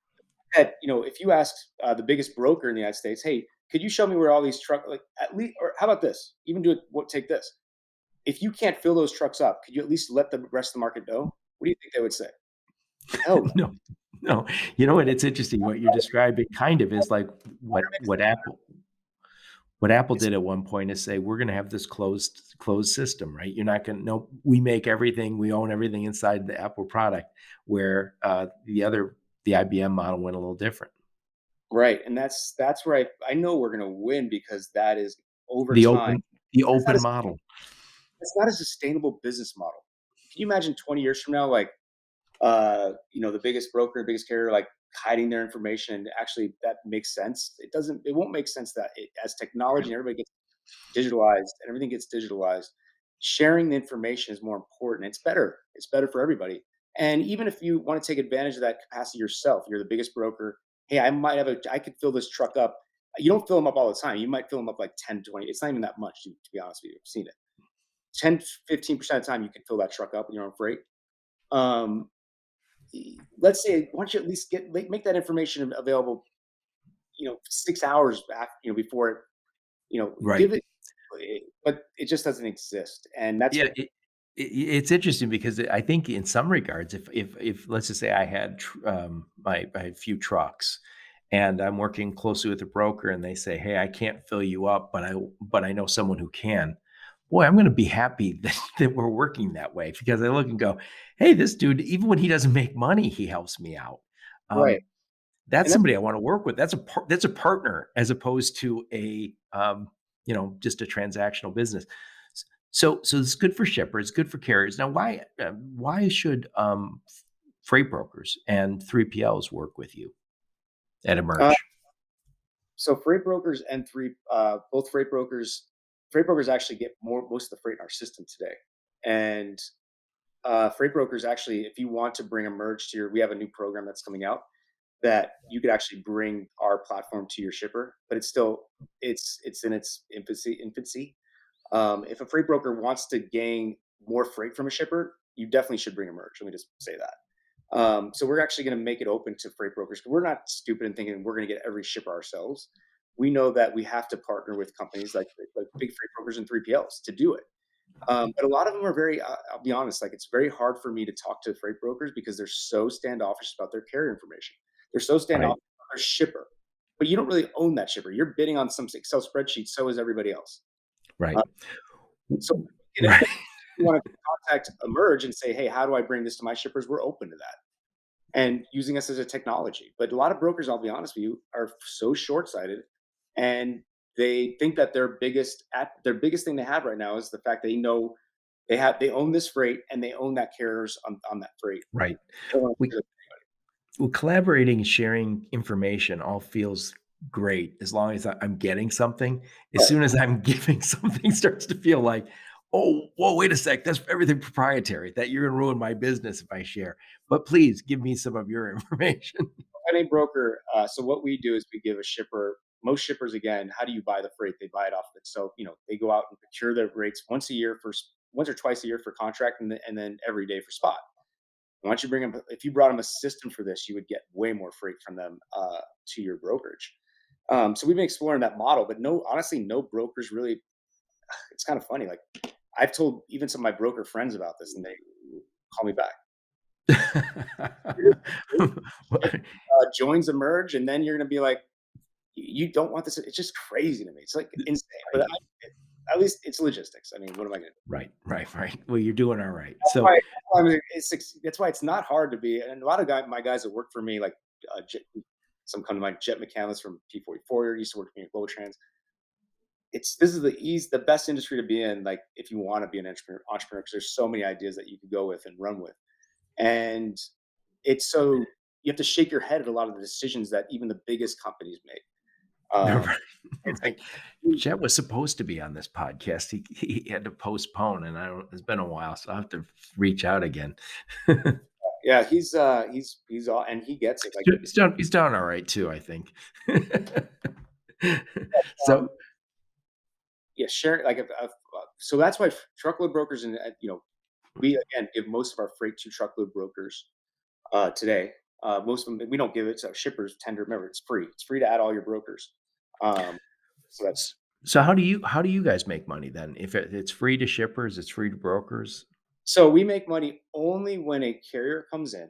that, if you ask the biggest broker in the United States, hey, could you show me where all these truck, like at least, or how about this? Even do it. What take this? If you can't fill those trucks up, could you at least let the rest of the market know? What do you think they would say? Hell no. No, no. You know what? It's interesting what you're describing. Kind of is like what Apple It's did at one point is say we're going to have this closed system, right? You're not going to. No, we make everything, we own everything inside the Apple product. Where the IBM model went a little different. right, and that's where I know we're gonna win because that is over The time. open the It's not open a model. it's not a sustainable business model. Can you imagine 20 years from now, like the biggest broker, biggest carrier, like hiding their information and actually that makes sense? It won't make sense that as technology and everybody gets digitalized and everything gets digitalized, sharing the information is more important. It's better. It's better for everybody. And even if you want to take advantage of that capacity yourself, you're the biggest broker. Hey, I could fill this truck up. You don't fill them up all the time. You might fill them up like 10, 20. It's not even that much, to be honest with you. I've seen it. 10, 15% of the time you can fill that truck up with your own freight. Um, let's say, why don't you at least make that information available, 6 hours after, before it, Right. give it. but it just doesn't exist, and that's Yeah, what. it's interesting because I think in some regards, if let's just say I had I had a few trucks, and I'm working closely with a broker, and they say, "Hey, I can't fill you up, but I know someone who can." Boy, I'm going to be happy that we're working that way because I look and go, "Hey, this dude, even when he doesn't make money, he helps me out." Right, That's and that's somebody I want to work with. That's a partner as opposed to just a transactional business. So it's good for shippers, good for carriers. Now, why should freight brokers and 3PLs work with you at uh, Emerge? so freight brokers and both freight brokers actually get most of the freight in our system today, and freight brokers actually, if you want to bring a merge to we have a new program that's coming out that you could actually bring our platform to your shipper, but it's in its infancy. If a freight broker wants to gain more freight from a shipper, you definitely should bring a merge. Let me just say that. So we're actually going to make it open to freight brokers. We're not stupid in thinking we're going to get every shipper ourselves. We know that we have to partner with companies like big freight brokers and 3PLs to do it. But a lot of them are very, I'll be honest, like it's very hard for me to talk to freight brokers because they're so standoffish about their carrier information. They're so Right, standoffish about their shipper, but you don't really own that shipper. You're bidding on some Excel spreadsheet. So is everybody else. right, Uh, so get in right. there. You want to contact Emerge and say, hey, how do I bring this to my shippers? We're open to that and using us as a technology. But a lot of brokers, I'll be honest with you, are so short-sighted, and they think that their biggest thing they have right now is the fact they know they own this freight and they own that carriers on that freight. Right. They don't wanna We share that. well, collaborating and sharing information all feels great as long as I'm getting something. As Right. soon as I'm giving something starts to feel like, "Oh, whoa, wait a sec, that's everything proprietary, that you're gonna ruin my business if I share. But please give me some of your information." Any broker, so what we do is we give a shipper most shippers, again, how do you buy the freight? They buy it off of it. So, they go out and procure their rates once or twice a year for contract and then every day for spot. Why don't you bring them? If you brought them a system for this, you would get way more freight from them to your brokerage. So we've been exploring that model, but no, honestly, no brokers really. It's kind of funny. Like I've told even some of my broker friends about this, and they call me back. Joins emerge, and then you're going to be like, you don't want this. It's just crazy to me. It's like insane. But Right, at least it's logistics. I mean, what am I going to do? right. Well, you're doing all right. That's So why, that's why it's not hard to be. And a lot of my guys that work for me, like some come to mind, Jet McCandless from P44 used to work for me at Globaltranz. This is the best industry to be in. Like if you want to be an entrepreneur, because there's so many ideas that you could go with and run with, and it's so you have to shake your head at a lot of the decisions that even the biggest companies make. Um, right, it's like, right. Chet was supposed to be on this podcast. He had to postpone, and I don't it's been a while, so I'll have to reach out again. yeah, he's all, and he gets it. Like, He's doing all right too, I think. So yeah, share like so that's why truckload brokers and we again give most of our freight to truckload brokers today. Most of them we don't give it to shippers. Tender, remember, it's free. It's free to add all your brokers. Um, so s that's so how do you guys make money then? If it's free to shippers, it's free to brokers? so we make money only when a carrier comes in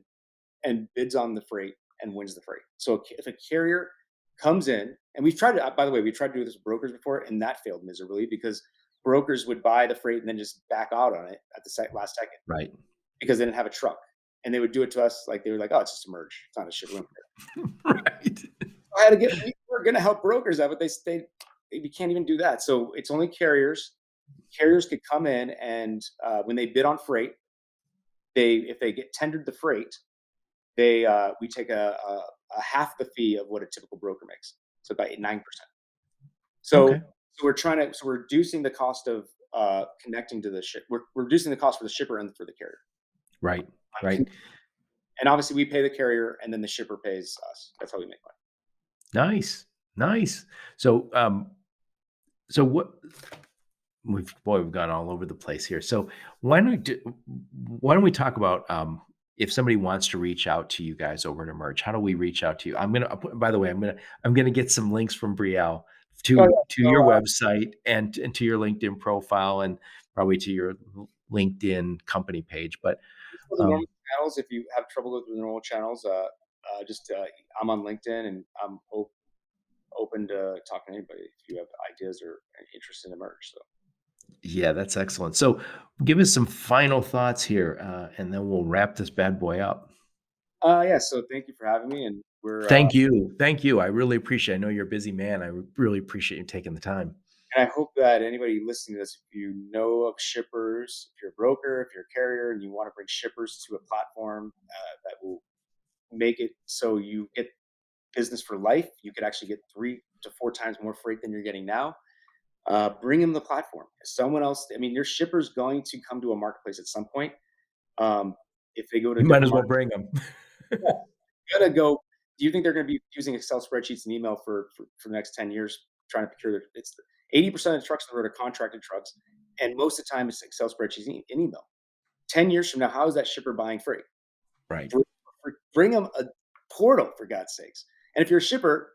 and bids on the freight and wins the freight. So if a carrier comes in, and we've tried to, by the way, we tried to do this with brokers before, and that failed miserably because brokers would buy the freight and then just back out on it at the last second Right. because they didn't have a truck. And they would do it to us like they were like, "Oh, it's just a merge. It's not a ship." Right. I had to get. We were going to help brokers out, but we can't even do that. So it's only carriers. Carriers could come in and when they bid on freight, if they get tendered the freight, we take a half the fee of what a typical broker makes, so about 9%. Okay. So we're reducing the cost of connecting to the ship. We're reducing the cost for the shipper and for the carrier. Right, And right. obviously, we pay the carrier, and then the shipper pays us. That's how we make money. Nice, nice. So, so what we've gone all over the place here. So why don't we talk about if somebody wants to reach out to you guys over at Emerge, how do we reach out to you? By the way, I'm gonna get some links from Brielle Oh, yeah. to So, your website and to your LinkedIn profile and probably to your LinkedIn company page. But just for the normal um, channels, if you have trouble with the normal channels, just I'm on LinkedIn and I'm open to talking to anybody if you have ideas or interest in the merge. So, yeah, that's excellent. So, give us some final thoughts here, and then we'll wrap this bad boy up. yeah. So thank you for having me, and we're Thank you. I really appreciate. I know you're a busy man. Really appreciate you taking the time. and I hope that anybody listening to this, if you know of shippers, if you're a broker, if you're a carrier, and you want to bring shippers to a platform that will make it so you get business for life, you could actually get 3 to 4 times more freight than you're getting now. Bring them the platform. Someone else. I mean, your shipper's going to come to a marketplace at some point. If they go to a You might as different well market, bring them. gotta go. Do you think they're going to be using Excel spreadsheets and email for the next 10 years trying to procure their? It's 80% of the trucks on the road are contracted trucks, and most of the time it's Excel spreadsheets and email. 10 years from now, how is that shipper buying freight? Right. Bring, bring them a portal for God's sakes. And if you're a shipper,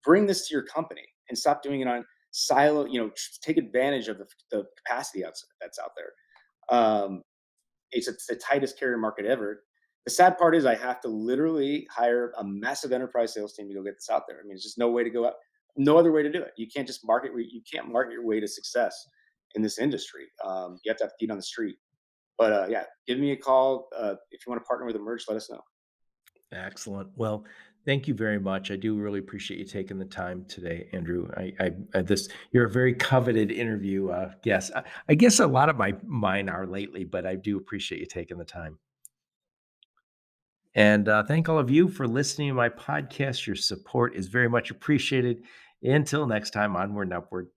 bring this to your company and stop doing it on silo. Take advantage of the capacity that's out there. It's the tightest carrier market ever. The sad part is I have to literally hire a massive enterprise sales team to go get this out there. I mean, there's just no way to go out, no other way to do it. You can't just market. You can't market your way to success in this industry. You have to feet on the street. But yeah, give me a call if you want to partner with a merge. Let us know. Excellent. Well, thank you very much. I do really appreciate you taking the time today, Andrew. This you're a very coveted interview guest. I guess a lot of mine are lately, but I do appreciate you taking the time. And thank all of you for listening to my podcast. Your support is very much appreciated. Until next time, onward and upward.